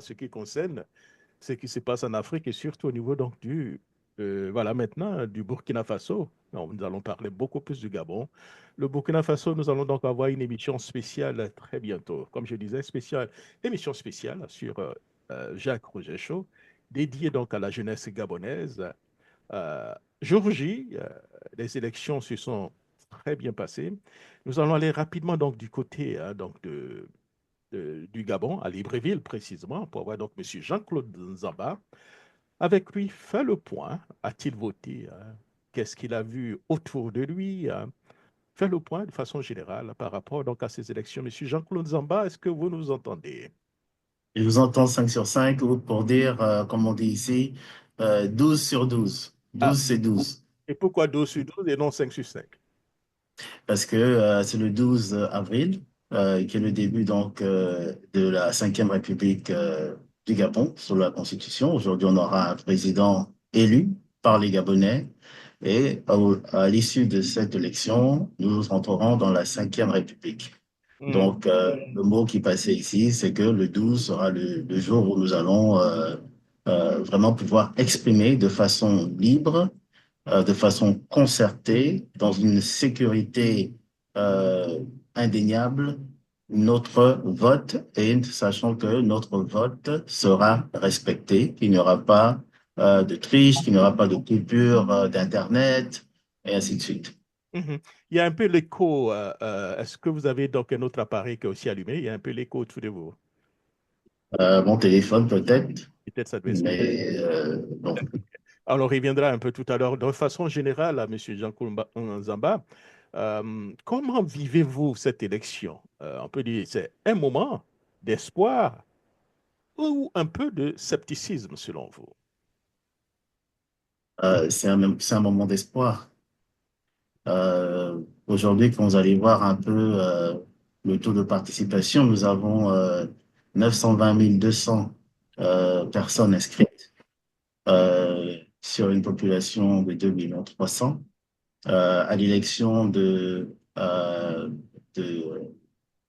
ce qui concerne ce qui se passe en Afrique et surtout au niveau donc voilà maintenant du Burkina Faso. Non, nous allons parler beaucoup plus du Gabon. Le Burkina Faso, nous allons donc avoir une émission spéciale très bientôt. Comme je disais, émission spéciale sur Jacques Roger Chaud, dédiée donc à la jeunesse gabonaise. Jour J, les élections se sont très bien passées. Nous allons aller rapidement donc du côté donc du Gabon, à Libreville précisément, pour voir donc M. Jean-Claude Nzamba. Avec lui, fait le point. A-t-il voté? Qu'est-ce qu'il a vu autour de lui? Fait le point de façon générale par rapport donc à ces élections. Monsieur Jean-Claude Nzamba, est-ce que vous nous entendez? Je vous entends 5 sur 5 ou pour dire, comme on dit ici, 12 sur 12. Ah, 12 c'est 12. et pourquoi 12 sur 12 et non 5 sur 5? Parce que c'est le 12 avril, qui est le début donc de la Cinquième République du Gabon, sur la Constitution. Aujourd'hui, on aura un président élu par les Gabonais. Et à l'issue de cette élection, nous rentrerons dans la Cinquième République. Mhm. Donc, le mot qui passait ici, c'est que le 12 sera le jour où nous allons vraiment pouvoir exprimer de façon libre, de façon concertée, dans une sécurité euh, indéniable, notre vote, et sachant que notre vote sera respecté, qu'il n'y aura pas de triche, qu'il n'y aura pas de coupure d'Internet, et ainsi de suite. Mhm. Il y a un peu l'écho. Est-ce que vous avez donc un autre appareil qui est aussi allumé? Il y a un peu l'écho autour de vous. Mon téléphone peut-être, Peut-être ça doit expliquer. mais bon. Alors, on reviendra un peu tout à l'heure. De façon générale, à M. Jean-Claude Nzamba, comment vivez-vous cette élection? On peut dire c'est un moment d'espoir ou un peu de scepticisme selon vous? C'est un moment d'espoir. Aujourd'hui, quand vous allez voir un peu le taux de participation, nous avons 920 200 personnes inscrites sur une population de 2 300 000. À l'élection de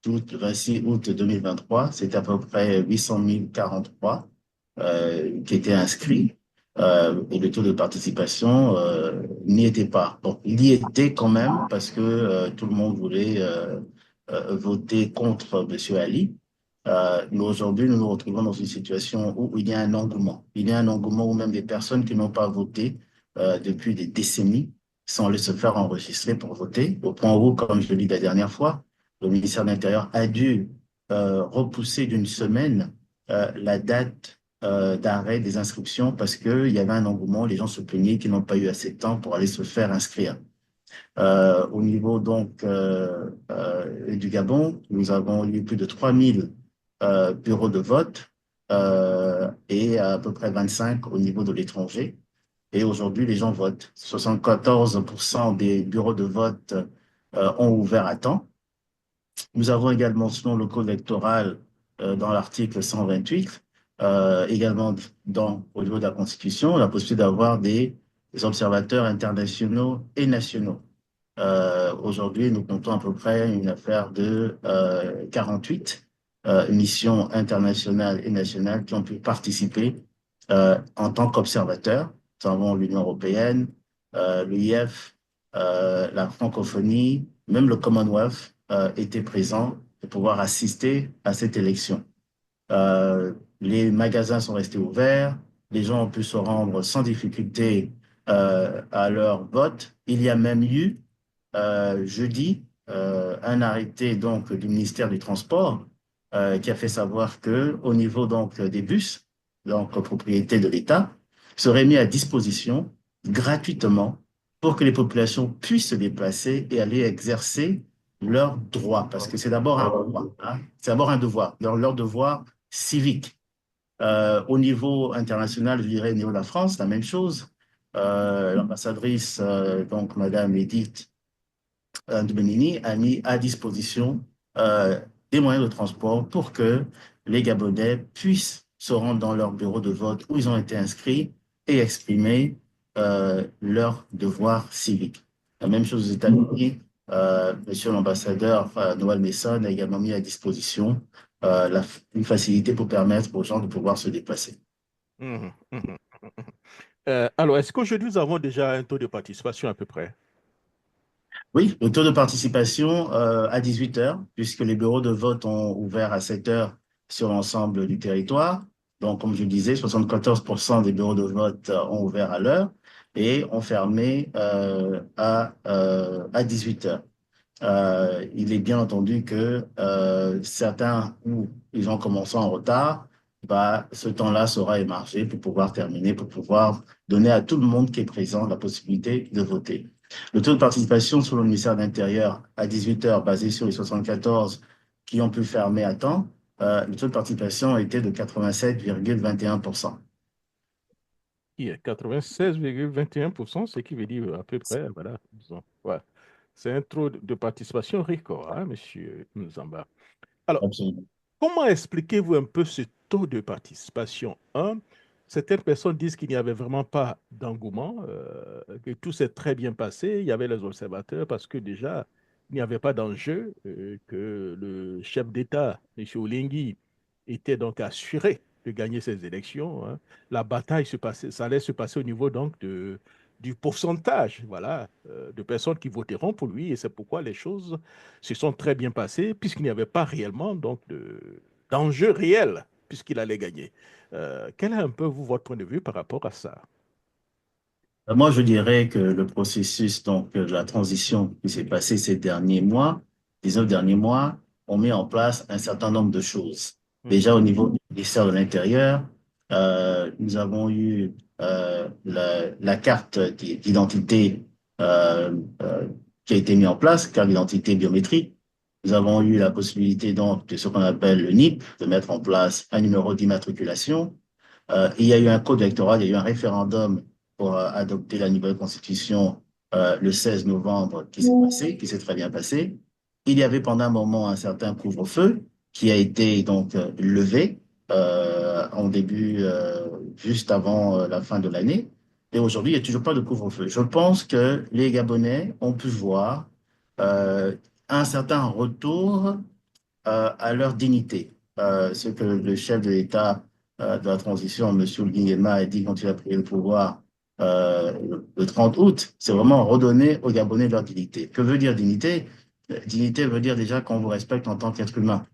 août, 26 août 2023, c'est à peu près 800 043 qui étaient inscrits et le taux de participation n'y était pas. Donc, il y était quand même parce que tout le monde voulait voter contre M. Ali. Mais aujourd'hui, nous nous retrouvons dans une situation où il y a un engouement. Il y a un engouement où même des personnes qui n'ont pas voté depuis des décennies sont allées se faire enregistrer pour voter, au point où, comme je l'ai dit la dernière fois, le ministère de l'Intérieur a dû repousser d'une semaine la date d'arrêt des inscriptions parce qu'il y avait un engouement, les gens se plaignaient qu'ils n'ont pas eu assez de temps pour aller se faire inscrire. Au niveau donc du Gabon, nous avons eu plus de 3000 bureaux de vote et à peu près 25 au niveau de l'étranger. Et aujourd'hui, les gens votent. 74% des bureaux de vote ont ouvert à temps. Nous avons également, selon le code électoral, dans l'article 128, également au niveau de la Constitution, la possibilité d'avoir des observateurs internationaux et nationaux. Aujourd'hui, nous comptons à peu près une affaire de 48 missions internationales et nationales qui ont pu participer en tant qu'observateurs. Nous avons l'Union européenne, l'UIF, la francophonie, même le Commonwealth était présent pour pouvoir assister à cette élection. Les magasins sont restés ouverts, les gens ont pu se rendre sans difficulté à leur vote. Il y a même eu jeudi un arrêté donc du ministère du Transport qui a fait savoir que au niveau donc des bus, donc propriété de l'État, seraient mis à disposition gratuitement pour que les populations puissent se déplacer et aller exercer leurs droits, parce que c'est d'abord un droit, hein, c'est d'abord un devoir, leur devoir civique. Au niveau international, je dirais au niveau de la France, la même chose. L'ambassadrice, donc Madame Edith Benini a mis à disposition euh, des moyens de transport pour que les Gabonais puissent se rendre dans leur bureau de vote où ils ont été inscrits et exprimer leur devoir civique. La même chose aux États-Unis. Monsieur l'ambassadeur Noël Mason a également mis à disposition une facilité pour permettre aux gens de pouvoir se déplacer. Mhm, mhm. Alors, est-ce qu'aujourd'hui, nous avons déjà un taux de participation à peu près? Oui, le taux de participation à 18 heures, puisque les bureaux de vote ont ouvert à 7 heures sur l'ensemble du territoire. Donc, comme je disais, 74% des bureaux de vote ont ouvert à l'heure et ont fermé à 18 heures. Il est bien entendu que certains où ils ont commencé en retard, bah, ce temps-là sera émargé pour pouvoir terminer, pour pouvoir donner à tout le monde qui est présent la possibilité de voter. Le taux de participation sur le ministère de l'Intérieur à 18 heures, basé sur les 74 qui ont pu fermer à temps, le taux de participation était de 87,21%. Qui est 96,21%, ce qui veut dire à peu près, voilà, disons, ouais. C'est un taux de participation record, hein, monsieur Nzamba. Alors, Absolument. comment expliquez-vous un peu ce taux de participation? Un, certaines personnes disent qu'il n'y avait vraiment pas d'engouement, que tout s'est très bien passé. Il y avait les observateurs parce que déjà, il n'y avait pas d'enjeu, que le chef d'État, M. Olingi, était donc assuré de gagner ces élections, hein. La bataille se passait, ça allait se passer au niveau donc du pourcentage, voilà, de personnes qui voteront pour lui. Et c'est pourquoi les choses se sont très bien passées, puisqu'il n'y avait pas réellement donc d'enjeu réel, puisqu'il allait gagner. Quel est un peu, vous, votre point de vue par rapport à ça? Moi, je dirais que le processus donc, de la transition qui s'est passé ces derniers mois, 19 derniers mois, ont mis en place un certain nombre de choses. Mhm. Déjà au niveau du ministère de l'Intérieur, nous avons eu la carte d'identité euh, euh, qui a été mise en place, carte d'identité biométrique. Nous avons eu la possibilité donc de ce qu'on appelle le NIP, de mettre en place un numéro d'immatriculation. Il y a eu un code électoral, il y a eu un référendum pour adopter la nouvelle constitution le 16 novembre qui s'est passé, qui s'est très bien passé. Il y avait pendant un moment un certain couvre-feu qui a été donc levé en début, juste avant la fin de l'année. Et aujourd'hui, il n'y a toujours pas de couvre-feu. Je pense que les Gabonais ont pu voir euh, un certain retour à leur dignité. Ce que le chef de l'État de la transition, M. Nguema, a dit quand il a pris le pouvoir le 30 août, c'est vraiment redonner aux Gabonais leur dignité. Que veut dire dignité? Dignité veut dire déjà qu'on vous respecte en tant qu'être humain,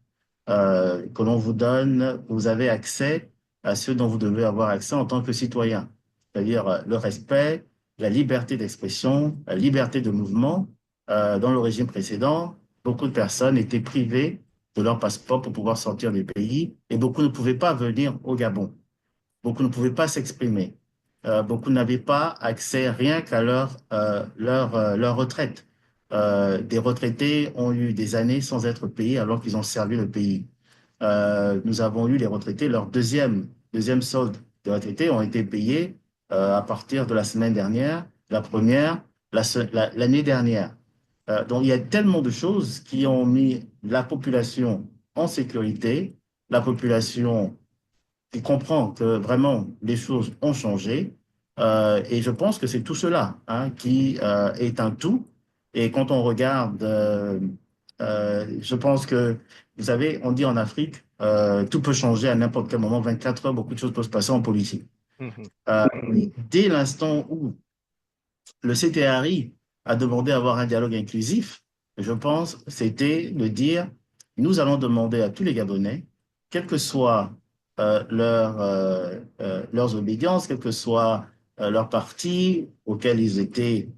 que l'on vous donne, vous avez accès à ce dont vous devez avoir accès en tant que citoyen, c'est-à-dire le respect, la liberté d'expression, la liberté de mouvement. Dans le régime précédent, beaucoup de personnes étaient privées de leur passeport pour pouvoir sortir du pays et beaucoup ne pouvaient pas venir au Gabon. Beaucoup ne pouvaient pas s'exprimer. Beaucoup n'avaient pas accès rien qu'à leur retraite. Des retraités ont eu des années sans être payés alors qu'ils ont servi le pays. Nous avons eu les retraités, leur deuxième solde de retraités ont été payés à partir de la semaine dernière, la première, l'année dernière. Donc, il y a tellement de choses qui ont mis la population en sécurité, la population qui comprend que vraiment les choses ont changé. Et je pense que c'est tout cela hein, qui est un tout. Et quand on regarde, je pense que, vous savez, on dit en Afrique, tout peut changer à n'importe quel moment, 24 heures, beaucoup de choses peuvent se passer en politique. Mhm. Dès l'instant où le CTRI a demandé à avoir un dialogue inclusif, je pense, c'était de dire, nous allons demander à tous les Gabonais, quelles que soient leurs obédiences, quel que soit leur parti auquel ils étaient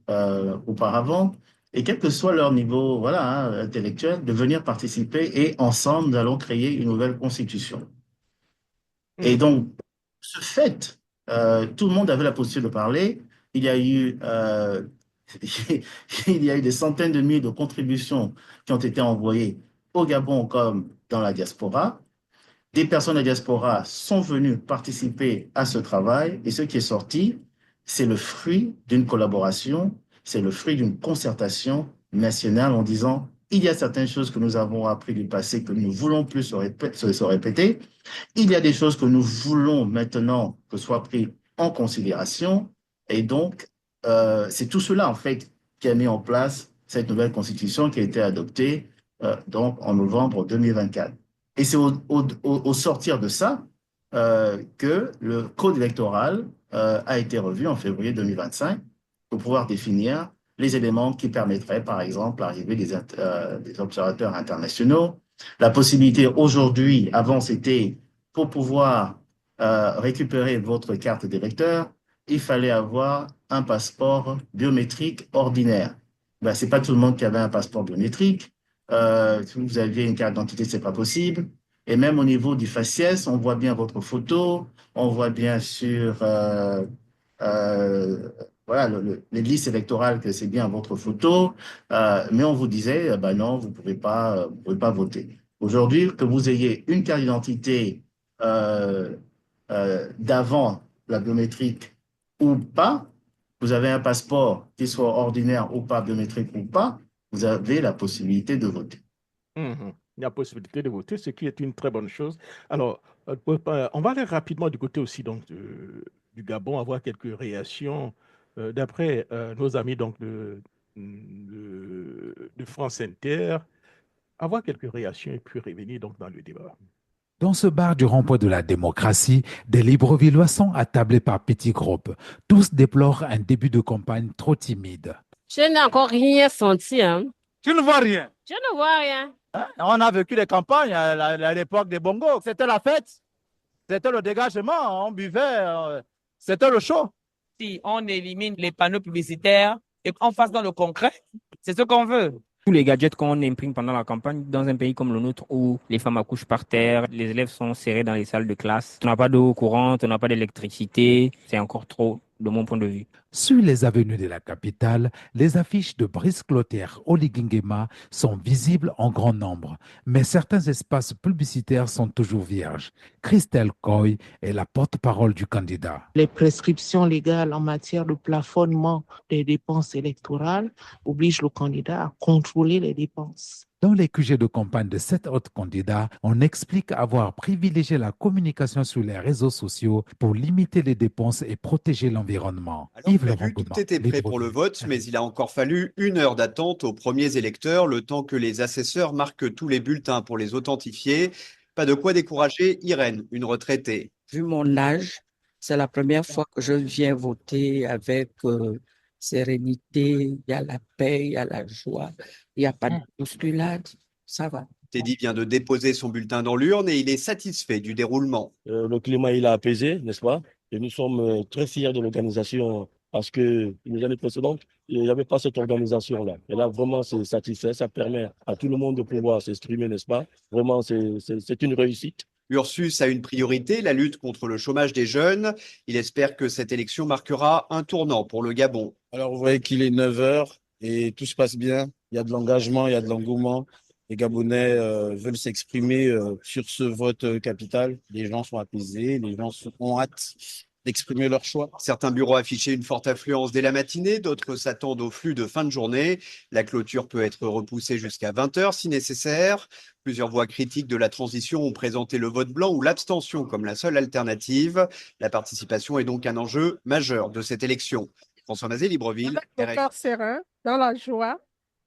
auparavant, et quel que soit leur niveau voilà, hein, intellectuel, de venir participer et ensemble, nous allons créer une nouvelle constitution. Et Mhm. donc, ce fait, tout le monde avait la possibilité de parler. Il y a eu, il y a eu des centaines de milliers de contributions qui ont été envoyées au Gabon comme dans la diaspora. Des personnes de la diaspora sont venues participer à ce travail et ce qui est sorti, c'est le fruit d'une collaboration, c'est le fruit d'une concertation nationale en disant il y a certaines choses que nous avons appris du passé que nous ne voulons plus se répéter. Il y a des choses que nous voulons maintenant que soient prises en considération. Et donc, c'est tout cela, en fait, qui a mis en place cette nouvelle constitution qui a été adoptée donc, en novembre 2024. Et c'est au sortir de ça que le code électoral a été revu en février 2025 pour pouvoir définir les éléments qui permettraient, par exemple, l'arrivée des observateurs internationaux. La possibilité aujourd'hui, avant c'était pour pouvoir récupérer votre carte d'électeur, il fallait avoir un passeport biométrique ordinaire. Ben, ce n'est pas tout le monde qui avait un passeport biométrique. Si vous aviez une carte d'identité, ce n'est pas possible. Et même au niveau du faciès, on voit bien votre photo, on voit bien sur euh, voilà, les listes électorales que c'est bien votre photo, mais on vous disait, bah non, vous pouvez pas voter. Aujourd'hui, que vous ayez une carte d'identité euh, d'avant la biométrique ou pas, vous avez un passeport qui soit ordinaire ou pas, biométrique ou pas, vous avez la possibilité de voter. Mhm. Il y a possibilité de voter, ce qui est une très bonne chose. Alors, on va aller rapidement du côté aussi donc, du Gabon, avoir quelques réactions d'après nos amis donc, de France Inter, avoir quelques réactions et puis revenir donc dans le débat. Dans ce bar du rond-point de la démocratie, des Librevillois sont attablés par petits groupes. Tous déplorent un début de campagne trop timide. Je n'ai encore rien senti, hein. Tu ne vois rien. Je ne vois rien. On a vécu les campagnes à l'époque des bongos. C'était la fête, c'était le dégagement, on buvait, c'était le show. Si on élimine les panneaux publicitaires et qu'on fasse dans le concret, c'est ce qu'on veut. Tous les gadgets qu'on imprime pendant la campagne dans un pays comme le nôtre où les femmes accouchent par terre, les élèves sont serrés dans les salles de classe, on n'a pas d'eau courante, on n'a pas d'électricité, c'est encore trop de mon point de vue. Sur les avenues de la capitale, les affiches de Brice Clotaire Oligingema sont visibles en grand nombre, mais certains espaces publicitaires sont toujours vierges. Christelle Coy est la porte-parole du candidat. Les prescriptions légales en matière de plafonnement des dépenses électorales obligent le candidat à contrôler les dépenses. Dans les QG de campagne de 7 autres candidats, on explique avoir privilégié la communication sur les réseaux sociaux pour limiter les dépenses et protéger l'environnement. Alors, on l'a vu, tout était prêt pour le vote, mais il a encore fallu 1 heure d'attente aux premiers électeurs, le temps que les assesseurs marquent tous les bulletins pour les authentifier. Pas de quoi décourager Irène, une retraitée. Vu mon âge, c'est la première fois que je viens voter avec sérénité. Il y a la paix, il y a la joie, il n'y a pas de bousculade. Ça va. Teddy vient de déposer son bulletin dans l'urne et il est satisfait du déroulement. Le climat, il a apaisé, n'est-ce pas? Et nous sommes très fiers de l'organisation parce que les années précédentes, il n'y avait pas cette organisation-là. Et là, vraiment, c'est satisfait. Ça permet à tout le monde de pouvoir s'exprimer, n'est-ce pas? Vraiment, c'est une réussite. Ursus a une priorité, la lutte contre le chômage des jeunes. Il espère que cette élection marquera un tournant pour le Gabon. Alors, vous voyez qu'il est 9 heures et tout se passe bien. Il y a de l'engagement, il y a de l'engouement. Les Gabonais veulent s'exprimer sur ce vote capital. Les gens sont apaisés, les gens ont hâte d'exprimer leur choix. Certains bureaux affichaient une forte affluence dès la matinée, d'autres s'attendent au flux de fin de journée. La clôture peut être repoussée jusqu'à 20 heures si nécessaire. Plusieurs voix critiques de la transition ont présenté le vote blanc ou l'abstention comme la seule alternative. La participation est donc un enjeu majeur de cette élection. François Mazet, Libreville. Avec le cœur serein, dans la joie,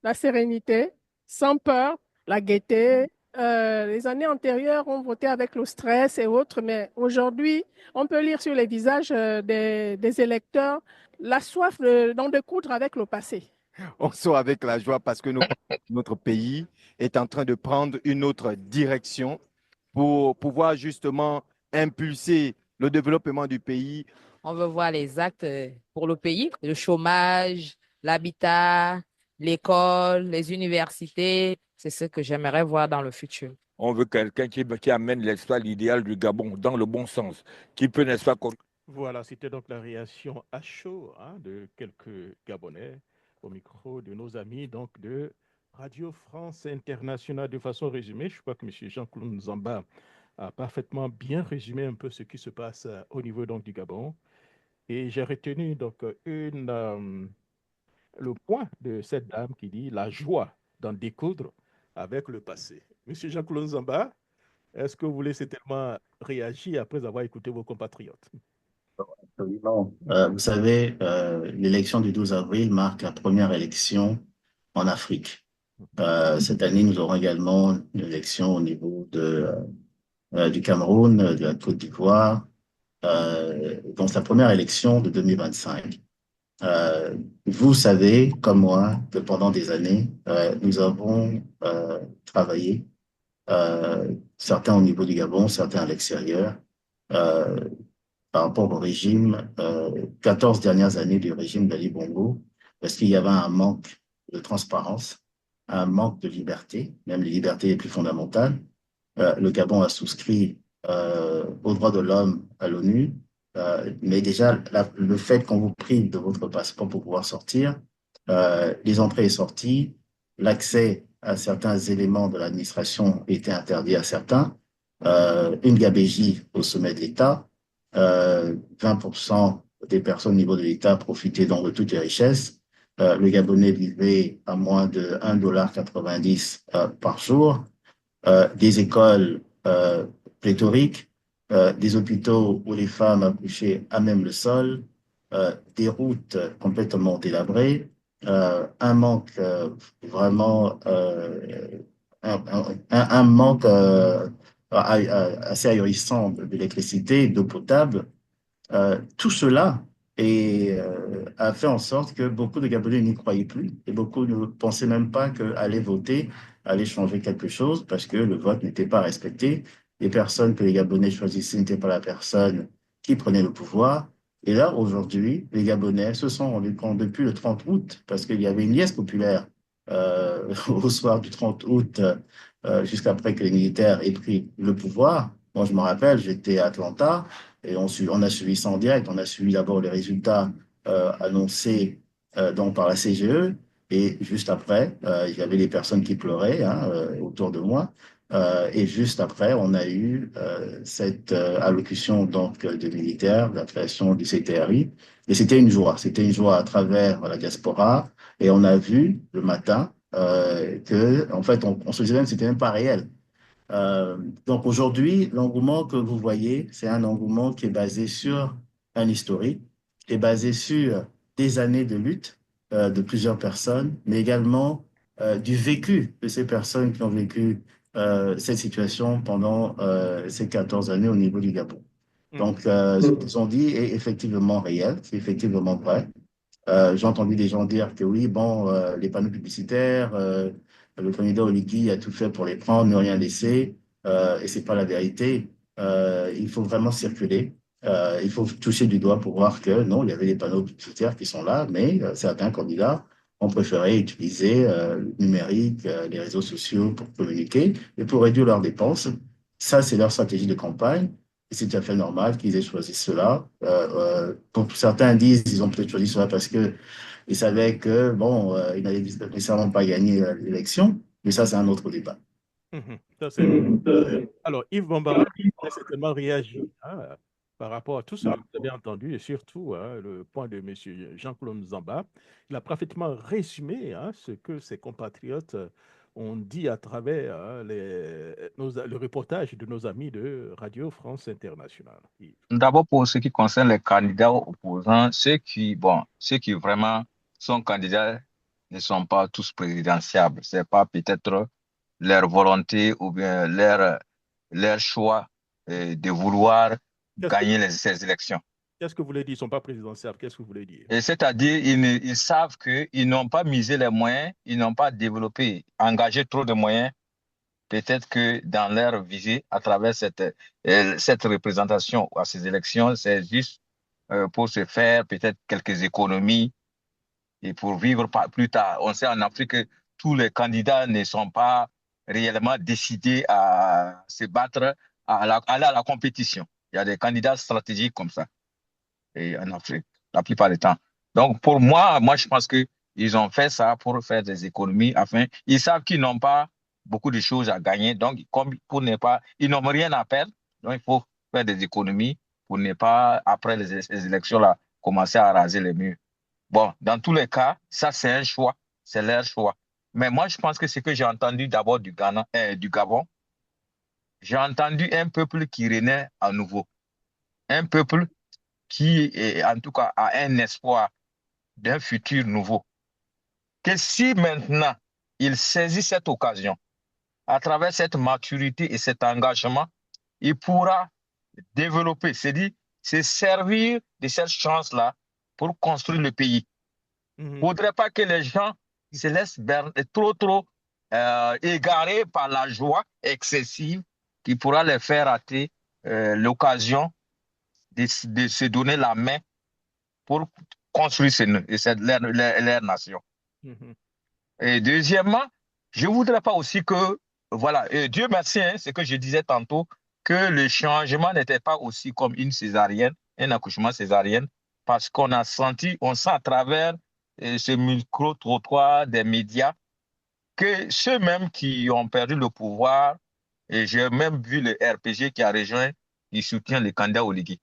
la sérénité, sans peur, la gaieté. Les années antérieures, on votait avec le stress et autres, mais aujourd'hui, on peut lire sur les visages des électeurs la soif d'en découdre avec le passé. On sort avec la joie parce que notre pays est en train de prendre une autre direction pour pouvoir justement impulser le développement du pays. On veut voir les actes pour le pays, le chômage, l'habitat, l'école, les universités. C'est ce que j'aimerais voir dans le futur. On veut quelqu'un qui amène l'espoir, l'idéal du Gabon dans le bon sens, qui peut, n'est-ce pas, Voilà, c'était donc la réaction à chaud de quelques Gabonais au micro de nos amis donc de Radio France Internationale. De façon résumée, je crois que M. Jean-Claude Nzamba a parfaitement bien résumé un peu ce qui se passe au niveau donc du Gabon. Et j'ai retenu donc le point de cette dame qui dit la joie d'en découdre avec le passé. Monsieur Jean-Claude Nzamba, est-ce que vous voulez certainement réagir après avoir écouté vos compatriotes? Absolument. Vous savez, l'élection du 12 avril marque la première élection en Afrique. Cette année, nous aurons également une élection au niveau du Cameroun, de la Côte d'Ivoire. Donc, c'est la première élection de 2025. Vous savez, comme moi, que pendant des années, nous avons travaillé, certains au niveau du Gabon, certains à l'extérieur, euh, par rapport au régime, 14 dernières années du régime d'Ali Bongo, parce qu'il y avait un manque de transparence, un manque de liberté, même les libertés les plus fondamentales. Le Gabon a souscrit aux droits de l'homme à l'ONU, mais déjà, le fait qu'on vous prive de votre passeport pour pouvoir sortir, les entrées et sorties, l'accès à certains éléments de l'administration était interdit à certains, une gabégie au sommet de l'État, 20% des personnes au niveau de l'État profitaient donc de toutes les richesses. Le Gabonais vivait à moins de 1,90 $ par jour. Des écoles pléthoriques, des hôpitaux où les femmes accouchaient à même le sol, des routes complètement délabrées, un manque vraiment, un manque assez ahurissant d'électricité, d'eau potable. Tout cela a fait en sorte que beaucoup de Gabonais n'y croyaient plus et beaucoup ne pensaient même pas qu'aller voter allait changer quelque chose parce que le vote n'était pas respecté. Les personnes que les Gabonais choisissaient n'étaient pas la personne qui prenait le pouvoir. Et là, aujourd'hui, les Gabonais se sont rendus compte depuis le 30 août, parce qu'il y avait une liesse populaire au soir du 30 août, jusqu'après que les militaires aient pris le pouvoir. Moi, je me rappelle, j'étais à Atlanta. Et on a suivi ça en direct. On a suivi d'abord les résultats annoncés donc par la CGE. Et juste après, il y avait les personnes qui pleuraient hein, autour de moi. Et juste après, on a eu cette allocution donc de militaires, la création du CTRI. Et c'était une joie. C'était une joie à travers la diaspora. Et on a vu le matin que, en fait, on se disait même que c'était même pas réel. Euh, donc aujourd'hui, l'engouement que vous voyez, c'est un engouement qui est basé sur un historique, qui est basé sur des années de lutte de plusieurs personnes, mais également du vécu de ces personnes qui ont vécu cette situation pendant ces 14 années au niveau du Gabon. Donc, ce qu'ils ont dit est effectivement réel, c'est effectivement vrai. J'ai entendu des gens dire que oui, bon, les panneaux publicitaires, le candidat Oligui a tout fait pour les prendre, ne rien laisser, et c'est pas la vérité. Il faut vraiment circuler. Il faut toucher du doigt pour voir que non, il y avait des panneaux publicitaires qui sont là, mais certains candidats ont préféré utiliser le numérique, les réseaux sociaux pour communiquer et pour réduire leurs dépenses. Ça, c'est leur stratégie de campagne. Et c'est tout à fait normal qu'ils aient choisi cela. Donc, certains disent qu'ils ont peut-être choisi cela parce qu'ils savaient que, bon, ils n'allaient nécessairement pas gagner l'élection, mais ça, c'est un autre débat. Ça, c'est... Alors, Yves Bambara a certainement réagi hein, par rapport à tout ce que vous avez entendu et surtout hein, le point de M. Jean-Claude Nzamba. Il a parfaitement résumé hein, ce que ses compatriotes ont dit à travers hein, le reportage de nos amis de Radio France Internationale. D'abord, pour ce qui concerne les candidats opposants, ceux qui vraiment sont candidats ne sont pas tous présidentiables. C'est pas peut-être leur volonté ou bien leur choix de vouloir gagner ces élections. Qu'est-ce que vous voulez dire? Ils ne sont pas présidentiables. Qu'est-ce que vous voulez dire? C'est-à-dire, ils savent qu'ils n'ont pas misé les moyens, ils n'ont pas développé, engagé trop de moyens. Peut-être que dans leur visée, à travers cette représentation à ces élections, c'est juste pour se faire peut-être quelques économies et pour vivre plus tard. On sait en Afrique que tous les candidats ne sont pas réellement décidés à se battre, aller à la compétition. Il y a des candidats stratégiques comme ça et en Afrique, la plupart du temps. Donc, pour moi, je pense qu'ils ont fait ça pour faire des économies. Afin, ils savent qu'ils n'ont pas beaucoup de choses à gagner. Donc, ils n'ont rien à perdre. Donc, il faut faire des économies pour ne pas, après les élections-là, commencer à raser les murs. Bon, dans tous les cas, ça, c'est un choix. C'est leur choix. Mais moi, je pense que ce que j'ai entendu d'abord du Gabon, j'ai entendu un peuple qui renaît à nouveau. Un peuple qui, en tout cas, a un espoir d'un futur nouveau. Que si maintenant, il saisit cette occasion. À travers cette maturité et cet engagement, il pourra développer, c'est-à-dire se servir de cette chance-là pour construire le pays. Il ne faudrait pas que les gens se laissent trop égarés par la joie excessive qui pourra les faire rater l'occasion de se donner la main pour construire leur nation. Et deuxièmement, je ne voudrais pas aussi que, voilà, Dieu merci, hein, ce que je disais tantôt, que le changement n'était pas aussi comme une césarienne, un accouchement césarienne, parce qu'on a senti, on sent à travers ce micro-trottoir des médias que ceux-mêmes qui ont perdu le pouvoir, et j'ai même vu le RPG qui a rejoint, il soutient le candidat Oligui.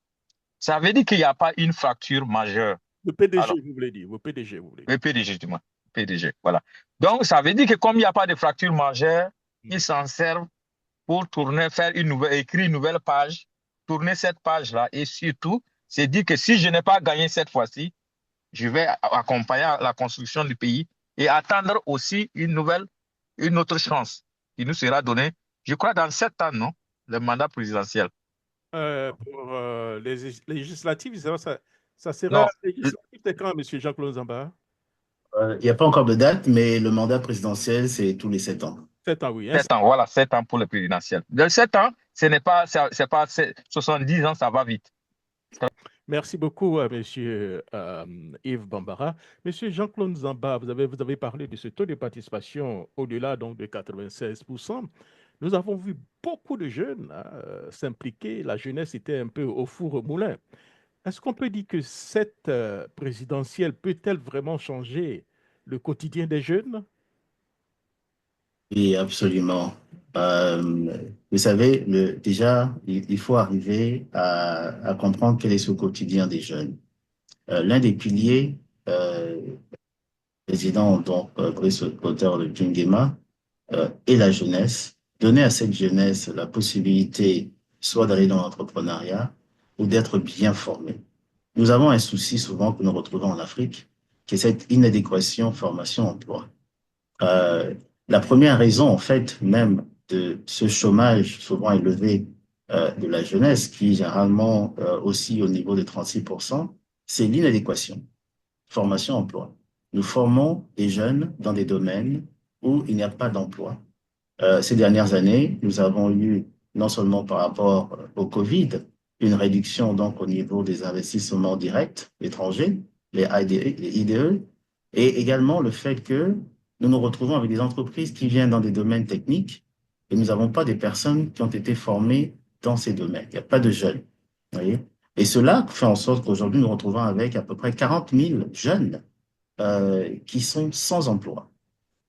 Ça veut dire qu'il n'y a pas une fracture majeure. Le PDG, vous voulez dire. Le PDG, vous voulez dire. Le PDG, du moins. PDG, voilà. Donc, ça veut dire que comme il n'y a pas de fracture majeure, ils s'en servent pour écrire une nouvelle page, tourner cette page-là, et surtout, c'est dire que si je n'ai pas gagné cette fois-ci, je vais accompagner la construction du pays et attendre aussi une autre chance qui nous sera donnée, je crois, dans 7 ans, non, le mandat présidentiel. Pour les législatives, ça sera Non. législatif de quand, M. Jean-Claude Nzamba? Il n'y a pas encore de date, mais le mandat présidentiel, c'est tous les 7 ans. 7 ans, oui. 7 ans, voilà, 7 ans pour le présidentiel. De 7 ans, c'est pas 70 ans, ça va vite. Merci beaucoup à M. Yves Bambara. M. Jean-Claude Nzamba, vous avez parlé de ce taux de participation au-delà donc de 96%. Nous avons vu beaucoup de jeunes s'impliquer. La jeunesse était un peu au four au moulin. Est-ce qu'on peut dire que cette présidentielle peut-elle vraiment changer le quotidien des jeunes? Oui, absolument. Vous savez, déjà, il faut arriver à comprendre quel est ce quotidien des jeunes. L'un des piliers, président donc Brice Clotaire de Nguema, et la jeunesse, donner à cette jeunesse la possibilité soit d'aller dans l'entrepreneuriat ou d'être bien formé. Nous avons un souci souvent que nous retrouvons en Afrique, qui est cette inadéquation formation-emploi. La première raison, en fait, même de ce chômage souvent élevé de la jeunesse, qui généralement aussi au niveau de 36%, c'est l'inadéquation. Formation-emploi. Nous formons des jeunes dans des domaines où il n'y a pas d'emploi. Ces dernières années, nous avons eu, non seulement par rapport au Covid, une réduction donc au niveau des investissements directs étrangers, les IDE, et également le fait que nous nous retrouvons avec des entreprises qui viennent dans des domaines techniques et nous n'avons pas des personnes qui ont été formées dans ces domaines. Il n'y a pas de jeunes. Vous voyez? Et cela fait en sorte qu'aujourd'hui, nous nous retrouvons avec à peu près 40 000 jeunes qui sont sans emploi.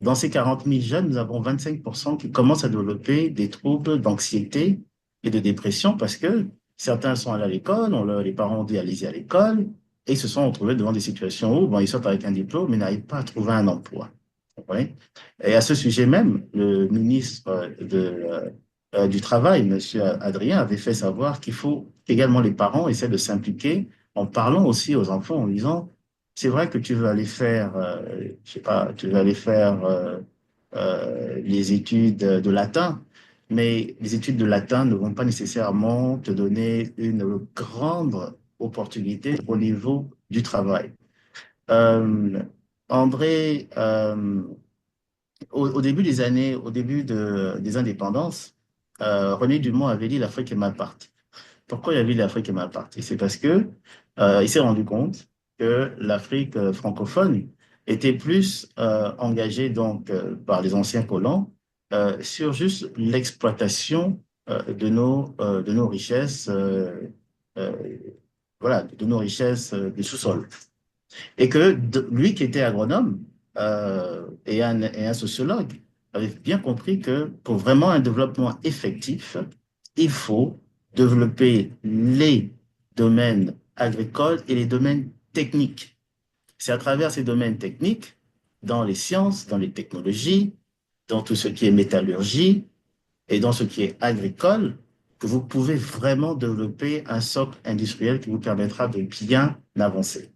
Dans ces 40 000 jeunes, nous avons 25% qui commencent à développer des troubles d'anxiété et de dépression parce que certains sont allés à l'école, les parents ont dit allez-y à l'école, et ils se sont retrouvés devant des situations où ils sortent avec un diplôme mais n'arrivent pas à trouver un emploi. Ouais. Et à ce sujet même, le ministre du Travail, M. Adrien, avait fait savoir qu'il faut également les parents essaient de s'impliquer en parlant aussi aux enfants en disant c'est vrai que tu veux aller faire, je sais pas, tu veux aller faire les études de latin, mais les études de latin ne vont pas nécessairement te donner une grande opportunité au niveau du travail. André, au début des années, au début des indépendances, René Dumont avait dit l'Afrique est mal partie. Pourquoi il a dit l'Afrique est mal partie? C'est parce que il s'est rendu compte que l'Afrique francophone était plus engagée donc par les anciens colons sur juste l'exploitation de nos richesses, voilà, de nos richesses du sous-sol. Et que lui qui était agronome et un sociologue avait bien compris que pour vraiment un développement effectif, il faut développer les domaines agricoles et les domaines techniques. C'est à travers ces domaines techniques, dans les sciences, dans les technologies, dans tout ce qui est métallurgie et dans ce qui est agricole, que vous pouvez vraiment développer un socle industriel qui vous permettra de bien avancer.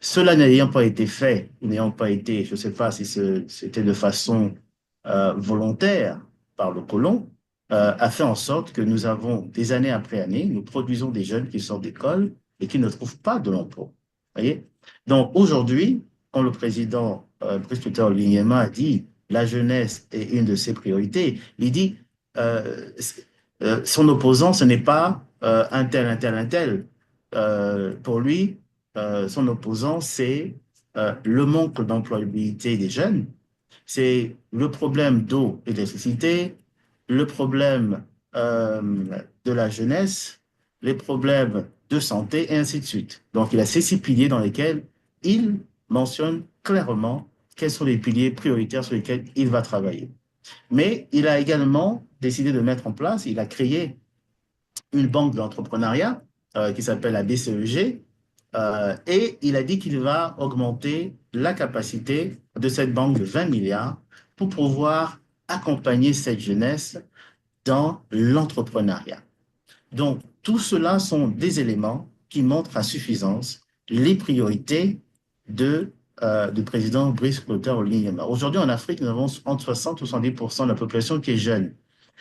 Cela n'ayant pas été fait, n'ayant pas été, je ne sais pas si c'était de façon volontaire par le colon, a fait en sorte que nous avons, des années après année, nous produisons des jeunes qui sortent d'école et qui ne trouvent pas de l'emploi. Voyez? Donc aujourd'hui, quand le président Brice Olignyema a dit la jeunesse est une de ses priorités, il dit son opposant, ce n'est pas un tel, un tel, un tel. Pour lui, son opposant, c'est le manque d'employabilité des jeunes, c'est le problème d'eau et d'électricité, le problème de la jeunesse, les problèmes de santé, et ainsi de suite. Donc, il a ces 6 piliers dans lesquels il mentionne clairement quels sont les piliers prioritaires sur lesquels il va travailler. Mais il a également décidé de mettre en place, il a créé une banque de l'entrepreneuriat qui s'appelle la BCEG, et il a dit qu'il va augmenter la capacité de cette banque de 20 milliards pour pouvoir accompagner cette jeunesse dans l'entrepreneuriat. Donc, tout cela sont des éléments qui montrent à suffisance les priorités du président Brice Clotaire Olignyema. Aujourd'hui, en Afrique, nous avons entre 60 et 70% de la population qui est jeune.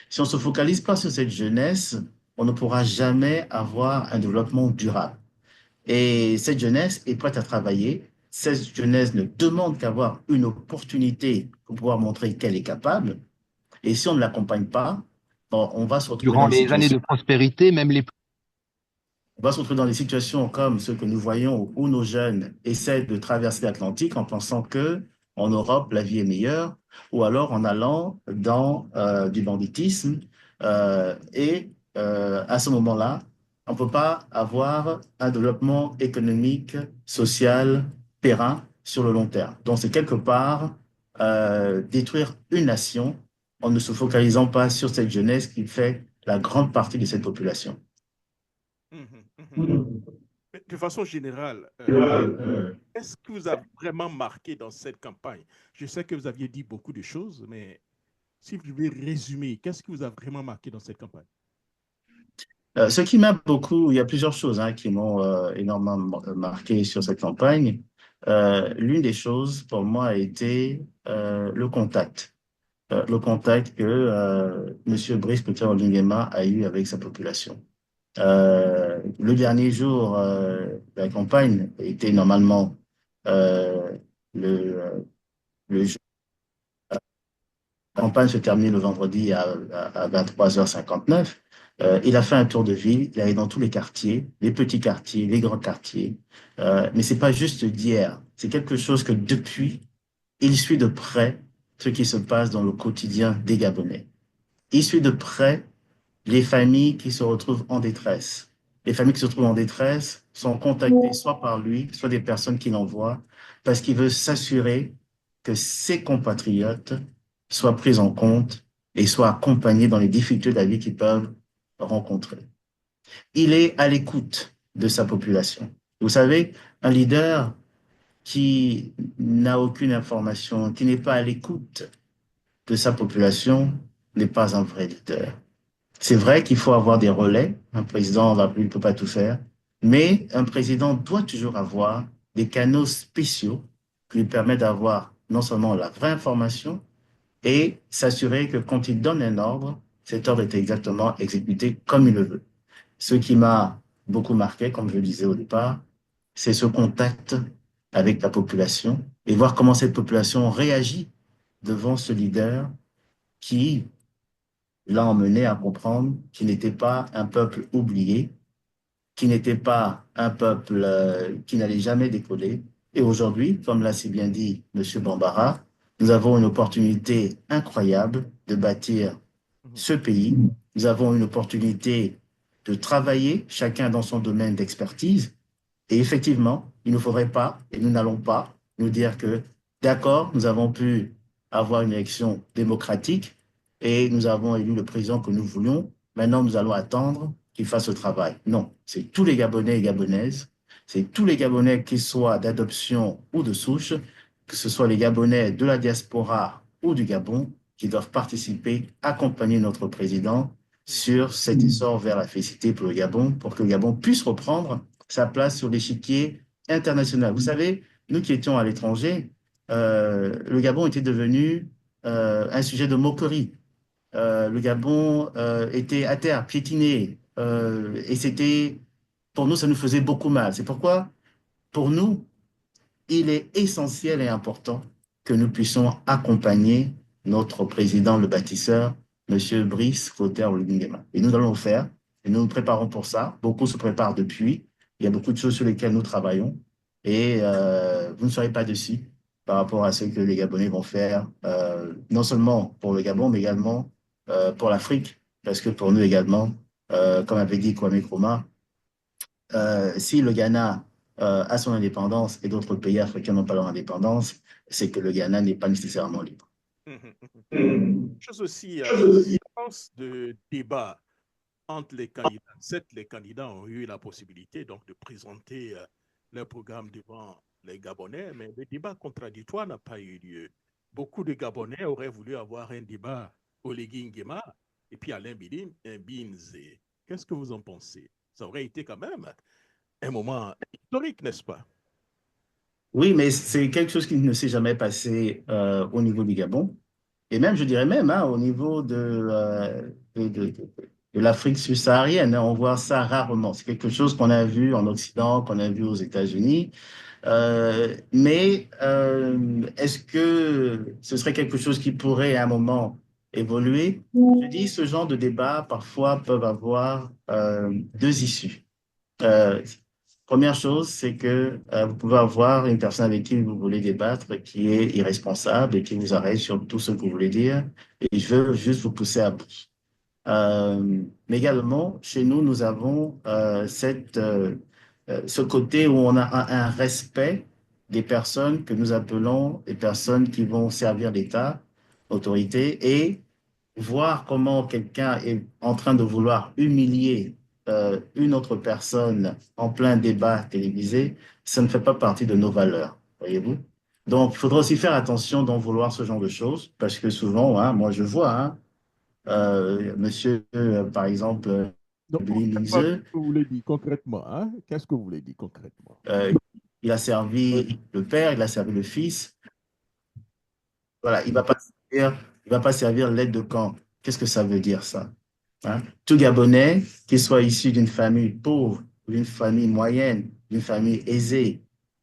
Si on ne se focalise pas sur cette jeunesse, on ne pourra jamais avoir un développement durable. Et cette jeunesse est prête à travailler. Cette jeunesse ne demande qu'avoir une opportunité pour pouvoir montrer qu'elle est capable. Et si on ne l'accompagne pas, bon, on va se retrouver Durant dans des les années de situations, prospérité, même les on va se retrouver dans des situations comme ce que nous voyons où nos jeunes essaient de traverser l'Atlantique en pensant que en Europe, la vie est meilleure, ou alors en allant dans du banditisme. À ce moment-là, on ne peut pas avoir un développement économique, social, périn sur le long terme. Donc, c'est quelque part détruire une nation en ne se focalisant pas sur cette jeunesse qui fait la grande partie de cette population. Mais de façon générale, qu'est-ce que vous a vraiment marqué dans cette campagne? Je sais que vous aviez dit beaucoup de choses, mais si vous devez résumer, qu'est-ce qui vous a vraiment marqué dans cette campagne? Ce qui m'a beaucoup, il y a plusieurs choses qui m'ont énormément marqué sur cette campagne. L'une des choses pour moi a été le contact. Le contact que M. Brice Clotaire Olignyema a eu avec sa population. Le dernier jour de la campagne était normalement le jour. La campagne se termine le vendredi à 23h59. Il a fait un tour de ville, il est allé dans tous les quartiers, les petits quartiers, les grands quartiers. Mais c'est pas juste d'hier, c'est quelque chose que depuis, il suit de près ce qui se passe dans le quotidien des Gabonais. Il suit de près les familles qui se retrouvent en détresse. Les familles qui se retrouvent en détresse sont contactées soit par lui, soit des personnes qui l'envoient, parce qu'il veut s'assurer que ses compatriotes soient pris en compte et soient accompagnés dans les difficultés de la vie qu'ils peuvent rencontrer. Il est à l'écoute de sa population. Vous savez, un leader qui n'a aucune information, qui n'est pas à l'écoute de sa population, n'est pas un vrai leader. C'est vrai qu'il faut avoir des relais. Un président ne peut pas tout faire. Mais un président doit toujours avoir des canaux spéciaux qui lui permettent d'avoir non seulement la vraie information et s'assurer que quand il donne un ordre, cet ordre est exactement exécuté comme il le veut. Ce qui m'a beaucoup marqué, comme je le disais au départ, c'est ce contact avec la population et voir comment cette population réagit devant ce leader qui l'a emmené à comprendre qu'il n'était pas un peuple oublié, qui n'était pas un peuple qui n'allait jamais décoller. Et aujourd'hui, comme l'a si bien dit M. Bambara, nous avons une opportunité incroyable de bâtir ce pays. Nous avons une opportunité de travailler, chacun dans son domaine d'expertise. Et effectivement, il ne faudrait pas, et nous n'allons pas, nous dire que, d'accord, nous avons pu avoir une élection démocratique et nous avons élu le président que nous voulions. Maintenant, nous allons attendre qu'il fasse le travail. Non, c'est tous les Gabonais et Gabonaises, c'est tous les Gabonais qui soient d'adoption ou de souche, que ce soit les Gabonais de la diaspora ou du Gabon, qui doivent participer, accompagner notre président sur cet essor vers la félicité pour le Gabon, pour que le Gabon puisse reprendre sa place sur l'échiquier international. Vous savez, nous qui étions à l'étranger, le Gabon était devenu un sujet de moquerie. Le Gabon était à terre, piétiné, et c'était, pour nous, ça nous faisait beaucoup mal. C'est pourquoi, pour nous, il est essentiel et important que nous puissions accompagner notre président, le bâtisseur, M. Brice Clotaire Nguema. Et nous allons le faire, et nous nous préparons pour ça. Beaucoup se préparent depuis. Il y a beaucoup de choses sur lesquelles nous travaillons, et vous ne serez pas déçus par rapport à ce que les Gabonais vont faire, non seulement pour le Gabon, mais également pour l'Afrique, parce que pour nous également, comme avait dit Kwame Nkrumah, si le Ghana a son indépendance et d'autres pays africains n'ont pas leur indépendance, c'est que le Ghana n'est pas nécessairement libre. Chose aussi, pense de débat entre les candidats. Certes, les candidats ont eu la possibilité donc de présenter leur programme devant les Gabonais, mais le débat contradictoire n'a pas eu lieu. Beaucoup de Gabonais auraient voulu avoir un débat Oligui Nguema et puis Alain Binze. Qu'est-ce que vous en pensez? Ça aurait été quand même un moment historique, n'est-ce pas? Oui, mais c'est quelque chose qui ne s'est jamais passé au niveau du Gabon. Et même, je dirais même, au niveau de l'Afrique subsaharienne, on voit ça rarement. C'est quelque chose qu'on a vu en Occident, qu'on a vu aux États-Unis. Mais est-ce que ce serait quelque chose qui pourrait à un moment évoluer? Je dis, ce genre de débat, parfois, peuvent avoir deux issues. Première chose, c'est que vous pouvez avoir une personne avec qui vous voulez débattre qui est irresponsable et qui vous arrête sur tout ce que vous voulez dire. Et je veux juste vous pousser à bout. Mais également, chez nous, nous avons ce côté où on a un respect des personnes que nous appelons des personnes qui vont servir l'État, l'autorité, et voir comment quelqu'un est en train de vouloir humilier une autre personne en plein débat télévisé, ça ne fait pas partie de nos valeurs, voyez-vous? Donc, il faudra aussi faire attention d'en vouloir ce genre de choses, parce que souvent, moi je vois, monsieur, par exemple, Donc, Binze, qu'est-ce que vous voulez dire concrètement, hein? Qu'est-ce que vous voulez dire concrètement? Il a servi le père, il a servi le fils. Voilà, il va pas servir l'aide de camp. Qu'est-ce que ça veut dire, ça? Hein? Tout Gabonais, qu'il soit issu d'une famille pauvre, d'une famille moyenne, d'une famille aisée,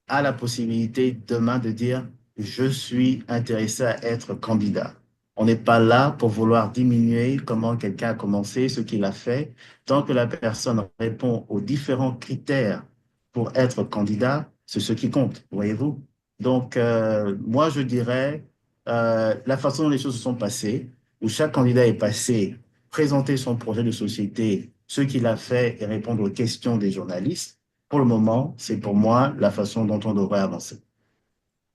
a la possibilité demain de dire, je suis intéressé à être candidat. On n'est pas là pour vouloir diminuer comment quelqu'un a commencé, ce qu'il a fait. Tant que la personne répond aux différents critères pour être candidat, c'est ce qui compte, voyez-vous? Donc, moi, je dirais, la façon dont les choses se sont passées, où chaque candidat est passé, présenter son projet de société, ce qu'il a fait et répondre aux questions des journalistes, pour le moment, c'est pour moi la façon dont on devrait avancer.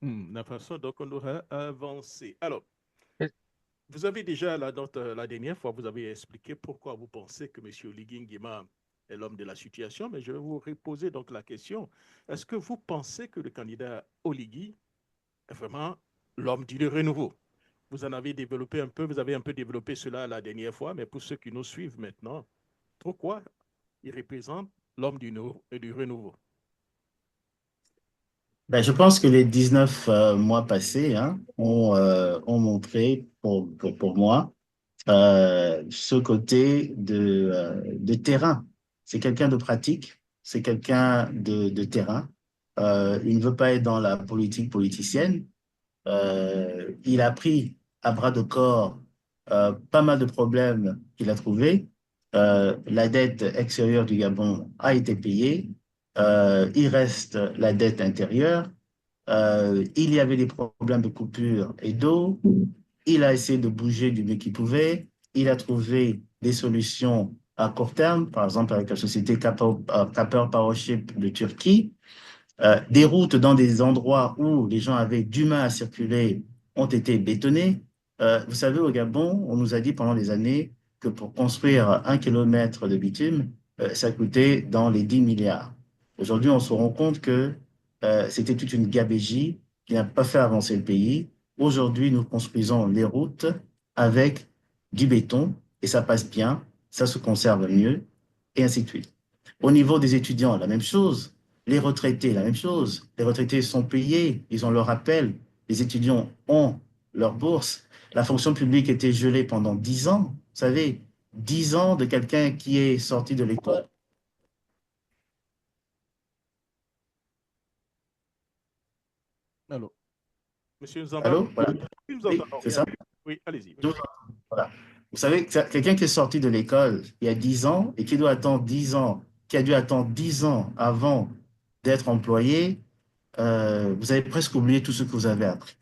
La façon dont on devrait avancer. Alors, vous avez déjà, la dernière fois, vous avez expliqué pourquoi vous pensez que M. Oligui Nguema est l'homme de la situation, mais je vais vous reposer donc la question. Est-ce que vous pensez que le candidat Oligui est vraiment l'homme du renouveau? Vous en avez développé un peu, vous avez un peu développé cela la dernière fois, mais pour ceux qui nous suivent maintenant, pourquoi il représente l'homme du renouveau? Ben, je pense que les 19 mois passés ont montré pour moi ce côté de terrain. C'est quelqu'un de pratique, c'est quelqu'un de terrain. Il ne veut pas être dans la politique politicienne. Il a pris à bras de corps pas mal de problèmes qu'il a trouvés. La dette extérieure du Gabon a été payée. Il reste la dette intérieure. Il y avait des problèmes de coupure et d'eau. Il a essayé de bouger du mieux qu'il pouvait. Il a trouvé des solutions à court terme, par exemple avec la société Kaper Powership de Turquie. Des routes dans des endroits où les gens avaient du mal à circuler ont été bétonnées. Vous savez, au Gabon, on nous a dit pendant des années que pour construire 1 kilomètre de bitume, ça coûtait dans les 10 milliards. Aujourd'hui, on se rend compte que c'était toute une gabégie qui n'a pas fait avancer le pays. Aujourd'hui, nous construisons les routes avec du béton et ça passe bien, ça se conserve mieux, et ainsi de suite. Au niveau des étudiants, la même chose. Les retraités, la même chose. Les retraités sont payés, ils ont leur appel. Les étudiants ont leur bourse. La fonction publique était gelée pendant 10 ans. Vous savez, 10 ans de quelqu'un qui est sorti de l'école. Allô? Monsieur, nous entendons? Allô? Voilà. Oui, nous Oui, entendons. c'est ça? Oui, allez-y. Oui. Voilà. Vous savez, quelqu'un qui est sorti de l'école il y a 10 ans et qui doit attendre 10 ans, qui a dû attendre 10 ans avant d'être employé, vous avez presque oublié tout ce que vous avez appris.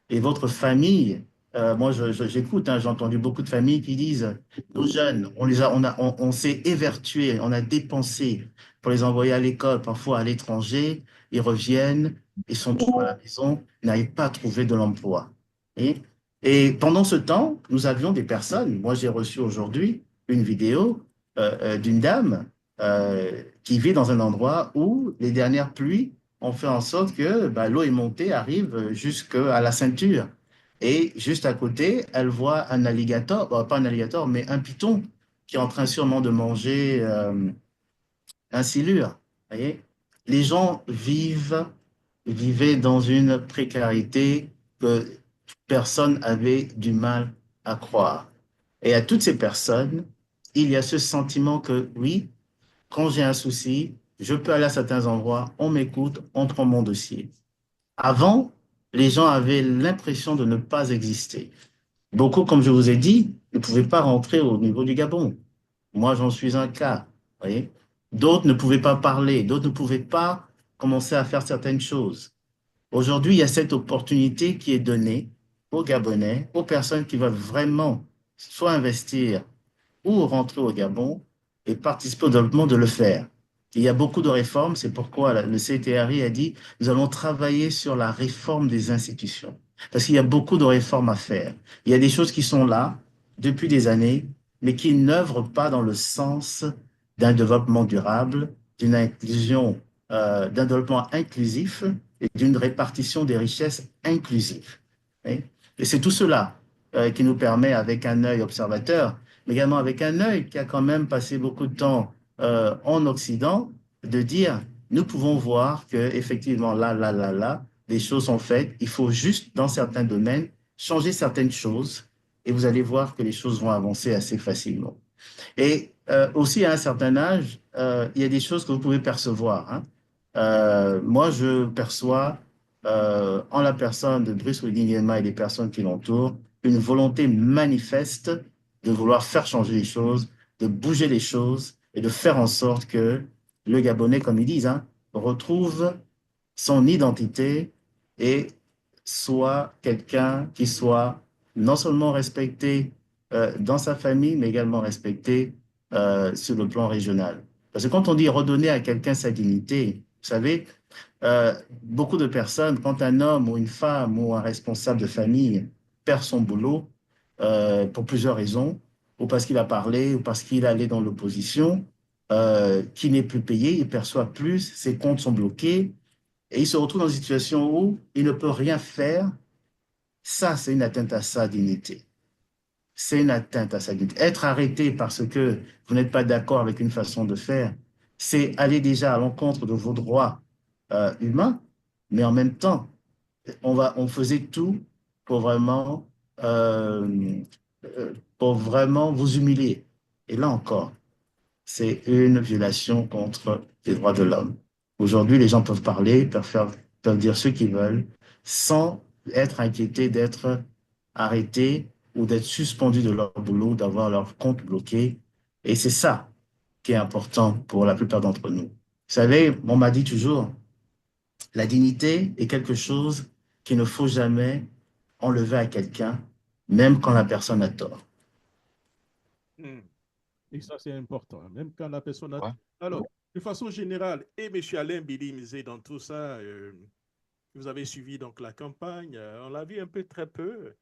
Et votre famille, moi j'écoute, hein, j'ai entendu beaucoup de familles qui disent, nos jeunes, on s'est évertué, on a dépensé pour les envoyer à l'école, parfois à l'étranger, ils reviennent, ils sont toujours à la maison, ils n'arrivent pas à trouver de l'emploi. Et, et pendant ce temps, nous avions des personnes, moi j'ai reçu aujourd'hui une vidéo d'une dame qui vit dans un endroit où les dernières pluies ont fait en sorte que bah, l'eau est montée, arrive jusqu'à la ceinture. Et juste à côté, elle voit un alligator, pas un alligator, mais un python qui est en train sûrement de manger un silure. Voyez? Les gens vivaient dans une précarité que personne avait du mal à croire. Et à toutes ces personnes, il y a ce sentiment que oui, quand j'ai un souci, je peux aller à certains endroits, on m'écoute, on prend mon dossier. Avant, les gens avaient l'impression de ne pas exister. Beaucoup, comme je vous ai dit, ne pouvaient pas rentrer au niveau du Gabon. Moi, j'en suis un cas. Vous voyez? D'autres ne pouvaient pas parler, d'autres ne pouvaient pas commencer à faire certaines choses. Aujourd'hui, il y a cette opportunité qui est donnée aux Gabonais, aux personnes qui veulent vraiment soit investir ou rentrer au Gabon et participer au développement de le faire. Il y a beaucoup de réformes, c'est pourquoi le CTRI a dit, nous allons travailler sur la réforme des institutions. Parce qu'il y a beaucoup de réformes à faire. Il y a des choses qui sont là depuis des années, mais qui n'œuvrent pas dans le sens d'un développement durable, d'une inclusion, d'un développement inclusif et d'une répartition des richesses inclusive. Et c'est tout cela qui nous permet, avec un œil observateur, mais également avec un œil qui a quand même passé beaucoup de temps en Occident, de dire, nous pouvons voir que effectivement là, des choses sont faites. Il faut juste, dans certains domaines, changer certaines choses et vous allez voir que les choses vont avancer assez facilement. Et aussi, à un certain âge, il y a des choses que vous pouvez percevoir. Hein. Moi, je perçois en la personne de Brice Oligui-Nguema et des personnes qui l'entourent une volonté manifeste de vouloir faire changer les choses, de bouger les choses et de faire en sorte que le Gabonais, comme ils disent, hein, retrouve son identité et soit quelqu'un qui soit non seulement respecté dans sa famille, mais également respecté sur le plan régional. Parce que quand on dit redonner à quelqu'un sa dignité, vous savez, beaucoup de personnes, quand un homme ou une femme ou un responsable de famille perd son boulot pour plusieurs raisons, ou parce qu'il a parlé, ou parce qu'il est allé dans l'opposition, qui n'est plus payé, il perçoit plus, ses comptes sont bloqués, et il se retrouve dans une situation où il ne peut rien faire. Ça, c'est une atteinte à sa dignité. C'est une atteinte à sa dignité. Être arrêté parce que vous n'êtes pas d'accord avec une façon de faire, c'est aller déjà à l'encontre de vos droits humains, mais en même temps, on faisait tout pour vraiment, euh, pour vraiment vous humilier. Et là encore, c'est une violation contre les droits de l'homme. Aujourd'hui, les gens peuvent parler, peuvent dire ce qu'ils veulent, sans être inquiétés d'être arrêtés ou d'être suspendus de leur boulot, d'avoir leur compte bloqué. Et c'est ça qui est important pour la plupart d'entre nous. Vous savez, on m'a dit toujours, la dignité est quelque chose qu'il ne faut jamais enlever à quelqu'un, même quand la personne a tort. Et ça, c'est important, hein, même quand la personne a... Alors, de façon générale, et M. Alain Billy-Mizé, dans tout ça, vous avez suivi donc la campagne, on l'a vu un peu, très peu,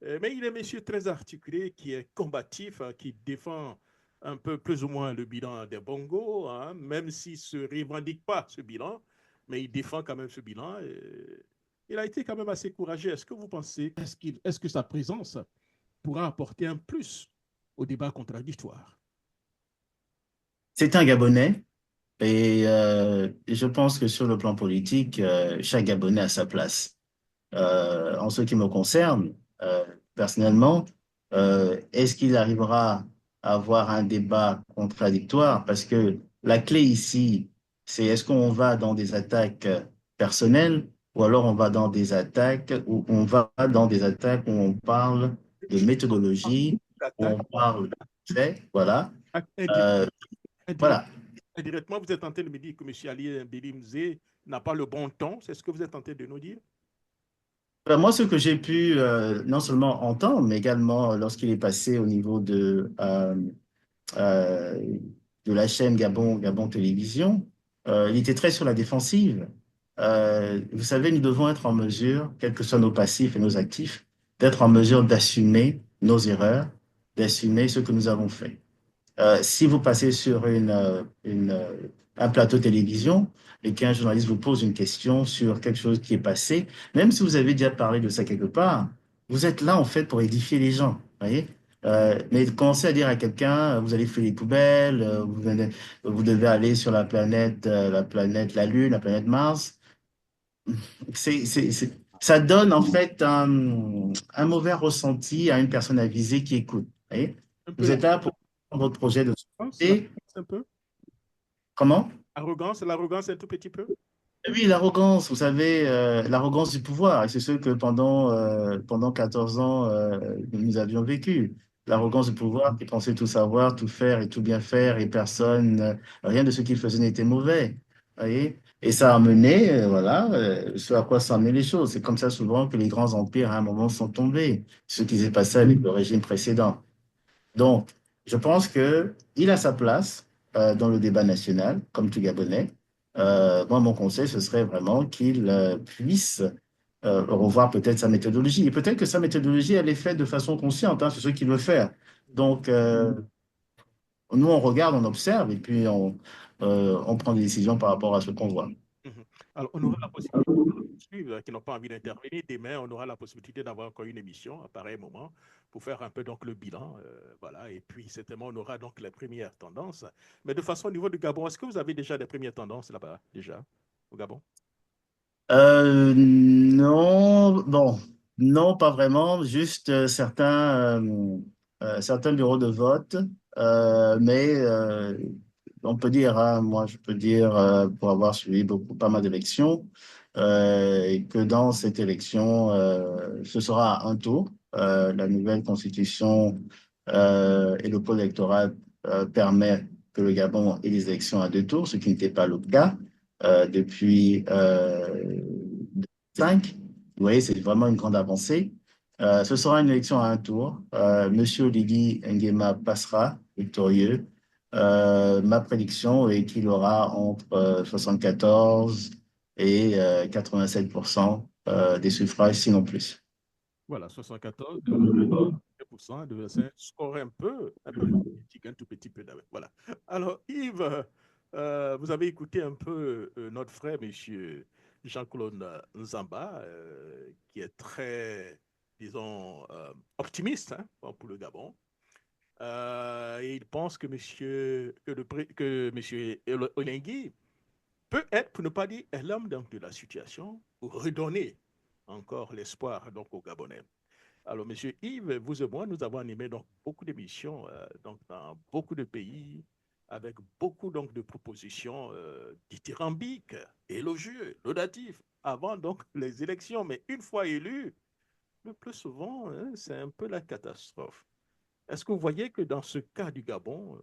mais il est monsieur très articulé, qui est combatif, hein, qui défend un peu plus ou moins le bilan des Bongo, hein, même s'il ne se revendique pas ce bilan, mais il défend quand même ce bilan. Il a été quand même assez courageux. Est-ce que vous pensez, est-ce que sa présence pourra apporter un plus au débat contradictoire? C'est un Gabonais Et je pense que sur le plan politique, chaque Gabonais a sa place. En ce qui me concerne, personnellement, est-ce qu'il arrivera à avoir un débat contradictoire? Parce que la clé ici, c'est est-ce qu'on va dans des attaques personnelles ou alors on va dans des attaques où on va dans des attaques où on parle de méthodologie, où on parle de faits, voilà. Euh, voilà. Indirectement, vous êtes en train de me dire que M. Ali Bilimzé n'a pas le bon ton. C'est ce que vous êtes en train de nous dire? Moi, ce que j'ai pu non seulement entendre, mais également lorsqu'il est passé au niveau euh, de la chaîne Gabon Télévision, il était très sur la défensive. Vous savez, nous devons être en mesure, quels que soient nos passifs et nos actifs, d'être en mesure d'assumer nos erreurs, d'assumer ce que nous avons fait. Si vous passez sur un plateau télévision et qu'un journaliste vous pose une question sur quelque chose qui est passé, même si vous avez déjà parlé de ça quelque part, vous êtes là en fait pour édifier les gens, voyez? Mais commencer à dire à quelqu'un, vous allez fouiller les poubelles, vous devez aller sur la Lune, la planète Mars, ça donne en fait un mauvais ressenti à une personne avisée qui écoute, voyez? Vous êtes là pour votre projet de société. Un peu. Comment? L'arrogance un tout petit peu. Oui, l'arrogance, vous savez, l'arrogance du pouvoir. Et c'est ce que pendant 14 ans, nous avions vécu. L'arrogance du pouvoir qui pensait tout savoir, tout faire et tout bien faire, et personne, rien de ce qu'il faisait n'était mauvais. Voyez? Et ça a mené, voilà, ce à quoi ça a mené les choses. C'est comme ça souvent que les grands empires, à un moment, sont tombés. Ce qui s'est passé avec le régime précédent. Donc, je pense qu'il a sa place dans le débat national, comme tout Gabonais. Moi, mon conseil, ce serait vraiment qu'il puisse revoir peut-être sa méthodologie. Et peut-être que sa méthodologie, elle est faite de façon consciente, hein, c'est ce qu'il veut faire. Donc, nous, on regarde, on observe, et puis on prend des décisions par rapport à ce qu'on voit. Alors, on aura la possibilité de suivre, qui n'ont pas envie d'intervenir. Demain, on aura la possibilité d'avoir encore une émission à pareil moment pour faire un peu donc le bilan. Voilà. Et puis, certainement, on aura donc les premières tendances. Mais de façon au niveau du Gabon, est-ce que vous avez déjà des premières tendances là-bas, déjà, au Gabon? Non, bon, non, pas vraiment, juste certains bureaux de vote, mais on peut dire, hein, moi je peux dire, pour avoir suivi pas mal d'élections, que dans cette élection, ce sera un tour. La nouvelle constitution et le code électoral permet que le Gabon ait des élections à deux tours, ce qui n'était pas le cas depuis 5. Vous voyez, c'est vraiment une grande avancée. Ce sera une élection à un tour. Monsieur Oligui Nguema passera victorieux. Ma prédiction est qu'il aura entre 74 et 87% des suffrages, sinon plus. Voilà, 74% de score un peu politique, un tout petit peu. Voilà. Alors, Yves, vous avez écouté un peu notre frère, monsieur Jean-Claude Nzamba, qui est très, disons, optimiste hein, pour le Gabon. Et il pense que monsieur Olengui peut être, pour ne pas dire, l'homme de la situation, pour redonner encore l'espoir donc aux Gabonais. Alors, monsieur Yves, vous et moi, nous avons animé donc beaucoup d'émissions donc dans beaucoup de pays avec beaucoup donc de propositions dithyrambiques, élogieuses, laudatives avant donc les élections. Mais une fois élus, le plus souvent, hein, c'est un peu la catastrophe. Est-ce que vous voyez que dans ce cas du Gabon,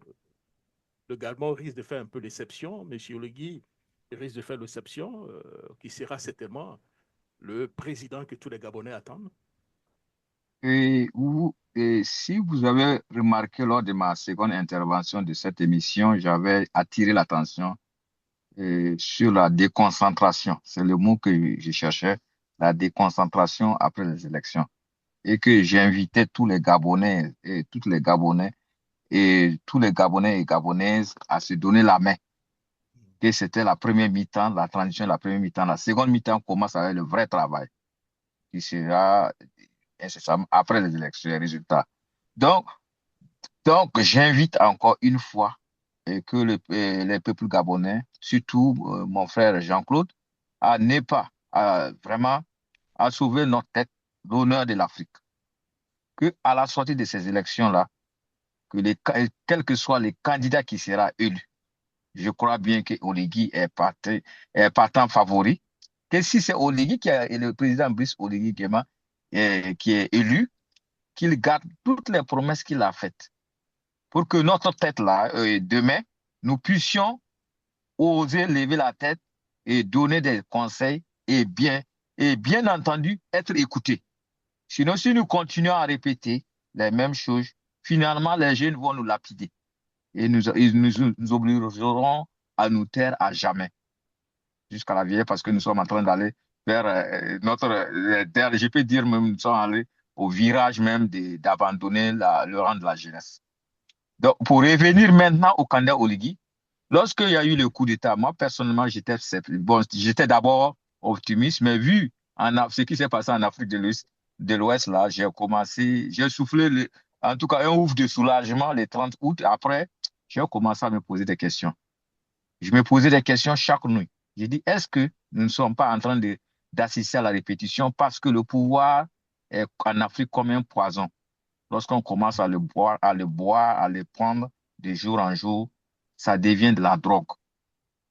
le Gabon risque de faire un peu l'exception, monsieur Le Guy risque de faire l'exception, qui sera certainement le président que tous les Gabonais attendent? Et si vous avez remarqué lors de ma seconde intervention de cette émission, j'avais attiré l'attention sur la déconcentration. C'est le mot que je cherchais, la déconcentration après les élections. Et que j'invitais tous les Gabonais et toutes les Gabonais et tous les Gabonais et Gabonaises à se donner la main. Que c'était la première mi-temps, la transition, la première mi-temps. La seconde mi-temps commence avec le vrai travail, qui sera incessamment après les élections, les résultats. Donc j'invite encore une fois que les peuples gabonais, surtout mon frère Jean-Claude, n'est pas vraiment à sauver notre tête, l'honneur de l'Afrique. Que à la sortie de ces élections-là, quels que soient les candidats qui seront élus, je crois bien que Oligui est partant favori. Que si c'est Oligui et le président Brice Oligui Nguema qui est élu, qu'il garde toutes les promesses qu'il a faites pour que notre tête-là, demain, nous puissions oser lever la tête et donner des conseils et bien entendu, être écoutés. Sinon, si nous continuons à répéter les mêmes choses, finalement, les jeunes vont nous lapider et nous obligeront à nous taire à jamais jusqu'à la vieille parce que nous sommes en train d'aller vers je peux dire même, nous sommes allés au virage même d'abandonner le rang de la jeunesse. Donc, pour revenir maintenant au candidat Oligui, lorsqu'il y a eu le coup d'État, moi, personnellement, j'étais d'abord optimiste, mais vu ce qui s'est passé en Afrique de l'Ouest, là, j'ai soufflé, en tout cas, un ouf de soulagement le 30 août. Après, j'ai commencé à me poser des questions. Je me posais des questions chaque nuit. J'ai dit, est-ce que nous ne sommes pas en train d'assister à la répétition parce que le pouvoir est en Afrique comme un poison. Lorsqu'on commence à le boire, à le prendre de jour en jour, ça devient de la drogue.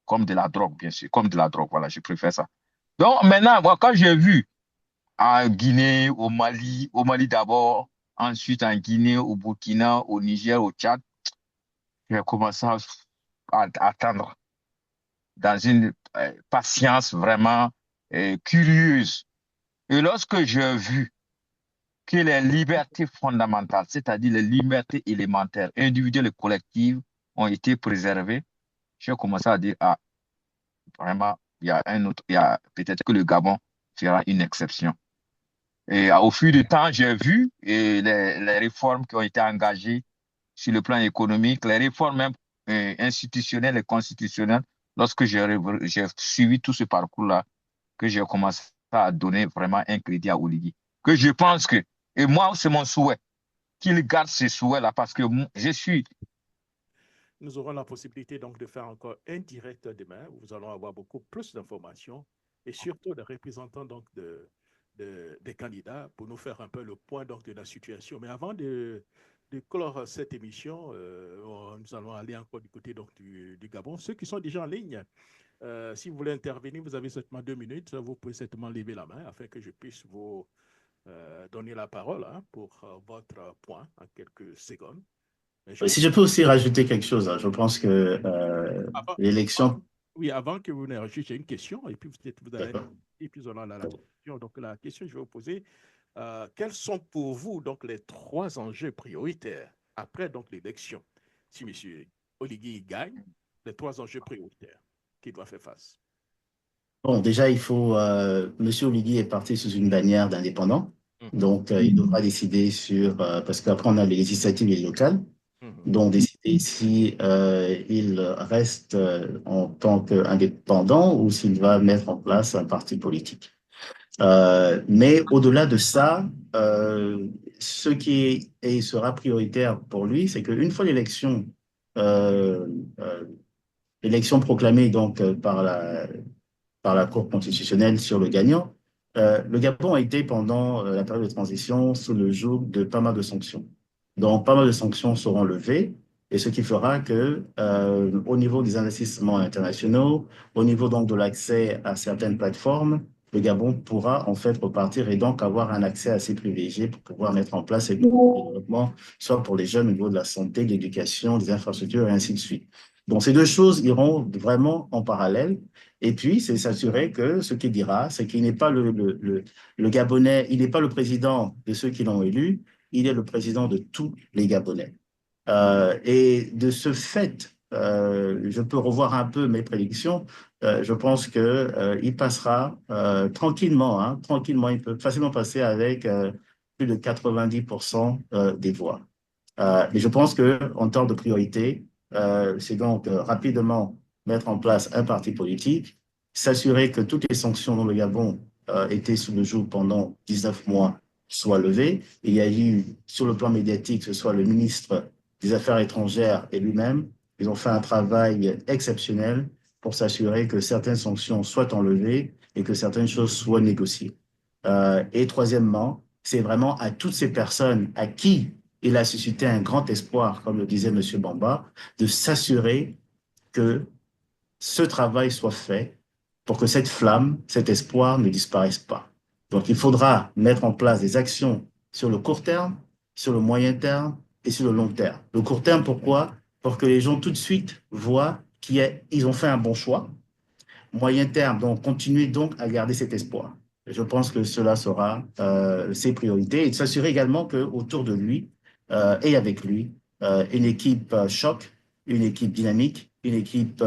Comme de la drogue, bien sûr. Comme de la drogue, voilà, je préfère ça. Donc maintenant, moi, quand j'ai vu en Guinée, au Mali d'abord, ensuite en Guinée, au Burkina, au Niger, au Tchad, j'ai commencé à attendre dans une patience vraiment curieuse. Et lorsque j'ai vu que les libertés fondamentales, c'est-à-dire les libertés élémentaires, individuelles et collectives, ont été préservées, j'ai commencé à dire, vraiment, il y a peut-être que le Gabon fera une exception. Et au fil du temps, j'ai vu les réformes qui ont été engagées sur le plan économique, les réformes même institutionnelles et constitutionnelles. Lorsque j'ai suivi tout ce parcours-là, que j'ai commencé à donner vraiment un crédit à Oligui. Que je pense que, et moi, c'est mon souhait, qu'il garde ce souhait-là parce que je suis. Nous aurons la possibilité donc de faire encore un direct demain où nous allons avoir beaucoup plus d'informations et surtout des représentants donc des candidats pour nous faire un peu le point donc de la situation. Mais avant de clore cette émission, nous allons aller encore du côté donc du Gabon. Ceux qui sont déjà en ligne, si vous voulez intervenir, vous avez seulement 2 minutes. Vous pouvez certainement lever la main afin que je puisse vous donner la parole pour votre point en quelques secondes. Si je peux aussi rajouter quelque chose, je pense que l'élection... Oui, avant que vous ne rajoutiez, j'ai une question et puis vous allez... Et puis on a la question. Donc la question que je vais vous poser, quels sont pour vous donc les 3 enjeux prioritaires après donc l'élection? Si M. Oligui gagne, les 3 enjeux prioritaires qu'il doit faire face. Bon, déjà, il faut... M. Oligui est parti sous une bannière d'indépendant. Donc, il devra décider sur... parce qu'après, on a les législatives et les locales. Donc, décider si il reste en tant qu'indépendant ou s'il va mettre en place un parti politique. Mais au-delà de ça, ce qui sera prioritaire pour lui, c'est qu'une fois l'élection proclamée donc par la Cour constitutionnelle sur le gagnant, le Gabon a été pendant la période de transition sous le joug de pas mal de sanctions. Donc, pas mal de sanctions seront levées, et ce qui fera que, au niveau des investissements internationaux, au niveau donc de l'accès à certaines plateformes, le Gabon pourra en fait repartir et donc avoir un accès assez privilégié pour pouvoir mettre en place ces développements, soit pour les jeunes au niveau de la santé, de l'éducation, des infrastructures et ainsi de suite. Donc, ces 2 choses iront vraiment en parallèle. Et puis, c'est s'assurer que ce qu'il dira, c'est qu'il n'est pas le Gabonais, il n'est pas le président de ceux qui l'ont élu, il est le président de tous les Gabonais. Et de ce fait, je peux revoir un peu mes prédictions. Je pense qu'il passera tranquillement, tranquillement, il peut facilement passer avec plus de 90% des voix. Mais je pense qu'en termes de priorité, c'est donc rapidement mettre en place un parti politique, s'assurer que toutes les sanctions dont le Gabon était sous le joug pendant 19 mois soient levées. Et il y a eu, sur le plan médiatique, que ce soit le ministre des Affaires étrangères et lui-même, Ils ont fait un travail exceptionnel pour s'assurer que certaines sanctions soient enlevées et que certaines choses soient négociées. Et troisièmement, c'est vraiment à toutes ces personnes à qui il a suscité un grand espoir, comme le disait M. Bamba, de s'assurer que ce travail soit fait pour que cette flamme, cet espoir ne disparaisse pas. Donc, il faudra mettre en place des actions sur le court terme, sur le moyen terme et sur le long terme. Le court terme, pourquoi? Pour que les gens tout de suite voient qu'ils ont fait un bon choix. Moyen terme, donc continuer donc à garder cet espoir. Je pense que cela sera ses priorités et de s'assurer également qu'autour de lui et avec lui, une équipe choc, une équipe dynamique, une équipe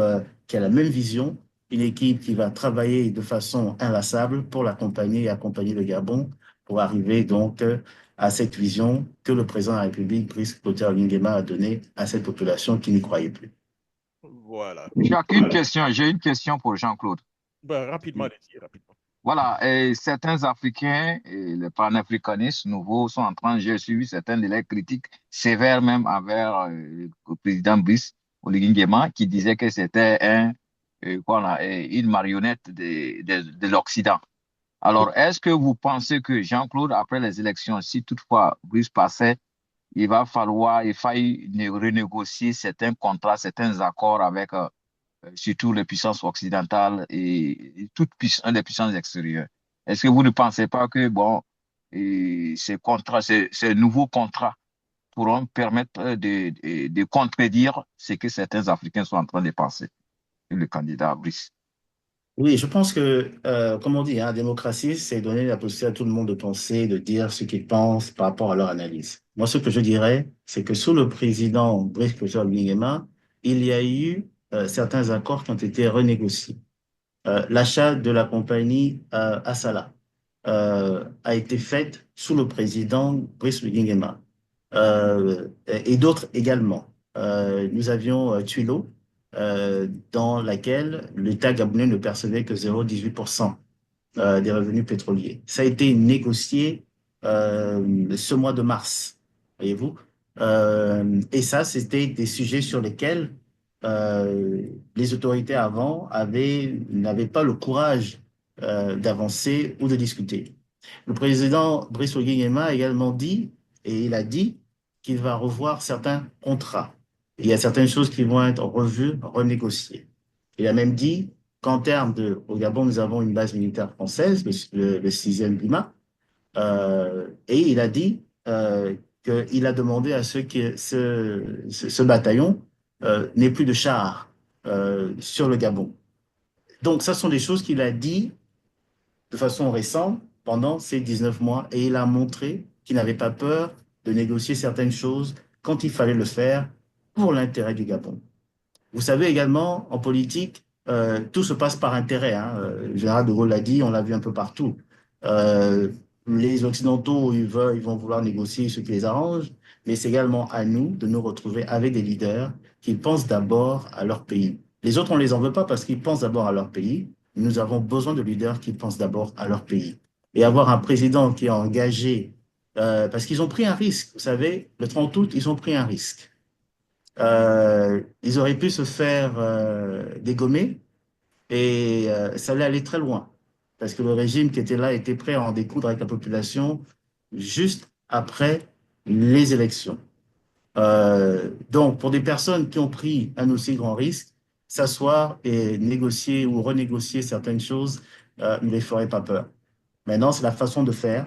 qui a la même vision, une équipe qui va travailler de façon inlassable pour l'accompagner et accompagner le Gabon pour arriver donc à cette vision que le président de la République, Brice Clotaire Nguema, a donnée à cette population qui n'y croyait plus. Voilà. J'ai une question pour Jean-Claude. Ben, rapidement, allez-y, rapidement. Voilà, et certains Africains, et les panafricanistes nouveaux sont en train, j'ai suivi certaines de leurs critiques sévères même envers le président Brice Oligui Nguema, qui disait que c'était une marionnette de l'Occident. Alors, est-ce que vous pensez que Jean-Claude, après les élections, si toutefois Brice passait, il faille renégocier certains contrats, certains accords avec surtout les puissances occidentales et toutes les puissances extérieures. Est-ce que vous ne pensez pas que ces nouveaux contrats pourront permettre de contredire ce que certains Africains sont en train de penser sur le candidat Brice? Oui, je pense que, comme on dit, la démocratie, c'est donner la possibilité à tout le monde de penser, de dire ce qu'ils pensent par rapport à leur analyse. Moi, ce que je dirais, c'est que sous le président Brice Clotaire Nguema, il y a eu certains accords qui ont été renégociés. L'achat de la compagnie Assala a été fait sous le président Brice Nguema et d'autres également. Nous avions Tuilo, dans laquelle l'État gabonais ne percevait que 0,18% des revenus pétroliers. Ça a été négocié ce mois de mars, voyez-vous. Et ça, c'était des sujets sur lesquels les autorités avant n'avaient pas le courage d'avancer ou de discuter. Le président Brice Oligui Nguema a également dit, et il a dit, qu'il va revoir certains contrats. Il y a certaines choses qui vont être revues, renégociées. Il a même dit qu'en termes au Gabon, nous avons une base militaire française, le 6e Lima, et il a dit qu'il a demandé à ce que ce bataillon n'ait plus de chars sur le Gabon. Donc, ça sont des choses qu'il a dit de façon récente pendant ces 19 mois, et il a montré qu'il n'avait pas peur de négocier certaines choses quand il fallait le faire pour l'intérêt du Gabon. Vous savez également, en politique, tout se passe par intérêt. Le général de Gaulle l'a dit, on l'a vu un peu partout. Les Occidentaux, ils vont vouloir négocier ce qui les arrange, mais c'est également à nous de nous retrouver avec des leaders qui pensent d'abord à leur pays. Les autres, on ne les en veut pas parce qu'ils pensent d'abord à leur pays. Nous avons besoin de leaders qui pensent d'abord à leur pays. Et avoir un président qui est engagé, parce qu'ils ont pris un risque. Vous savez, le 30 août, ils ont pris un risque. Ils auraient pu se faire dégommer et ça allait aller très loin parce que le régime qui était là était prêt à en découdre avec la population juste après les élections. Donc, pour des personnes qui ont pris un aussi grand risque, s'asseoir et négocier ou renégocier certaines choses ne les ferait pas peur. Maintenant, c'est la façon de faire,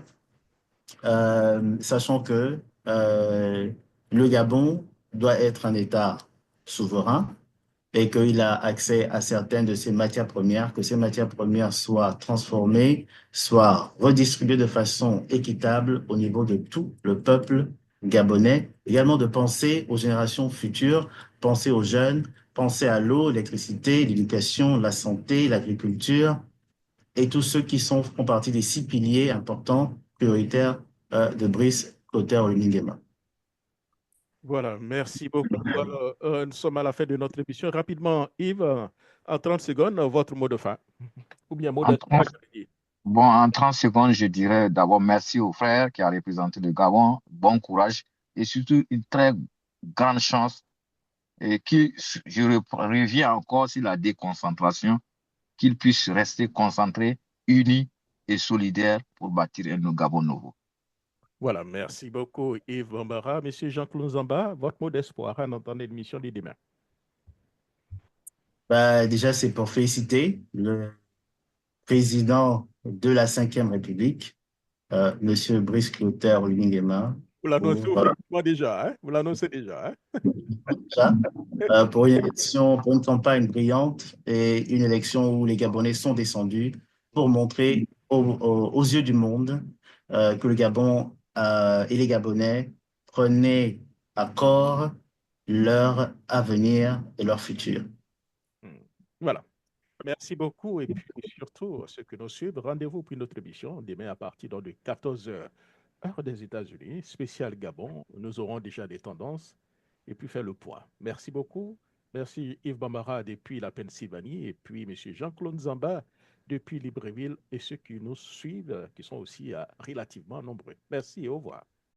sachant que le Gabon doit être un État souverain et qu'il a accès à certaines de ces matières premières, que ces matières premières soient transformées, soient redistribuées de façon équitable au niveau de tout le peuple gabonais. Également de penser aux générations futures, penser aux jeunes, penser à l'eau, l'électricité, l'éducation, la santé, l'agriculture et tous ceux qui font partie des 6 piliers importants, prioritaires de Brice Clotaire Oligui Nguema. Voilà, merci beaucoup. Nous sommes à la fin de notre émission. Rapidement, Yves, en 30 secondes, votre mot de fin. Ou bien mot de fin. Bon, en 30 secondes, je dirais d'abord merci aux frères qui ont représenté le Gabon, bon courage et surtout une très grande chance et je reviens encore sur la déconcentration, qu'ils puissent rester concentrés, unis et solidaires pour bâtir un Gabon nouveau. Voilà, merci beaucoup Yves Bambara. Monsieur Jean-Claude Nzamba, votre mot d'espoir en entendant l'émission de demain. Déjà, c'est pour féliciter le président de la Ve République, Monsieur Brice Clotaire Oligui-Nguema, Vous l'annoncez pour, ouvertement déjà, hein? Vous l'annoncez déjà, pour une élection, pour une campagne brillante et une élection où les Gabonais sont descendus pour montrer aux yeux du monde que le Gabon et les Gabonais prenaient à corps leur avenir et leur futur. Voilà. Merci beaucoup. Et puis surtout, ceux qui nous suivent, rendez-vous pour une autre émission demain à partir de 14h, heure des États-Unis, spécial Gabon. Nous aurons déjà des tendances et puis faire le poids. Merci beaucoup. Merci Yves Bambara depuis la Pennsylvanie et puis M. Jean-Claude Zamba depuis Libreville et ceux qui nous suivent, qui sont aussi relativement nombreux. Merci et au revoir.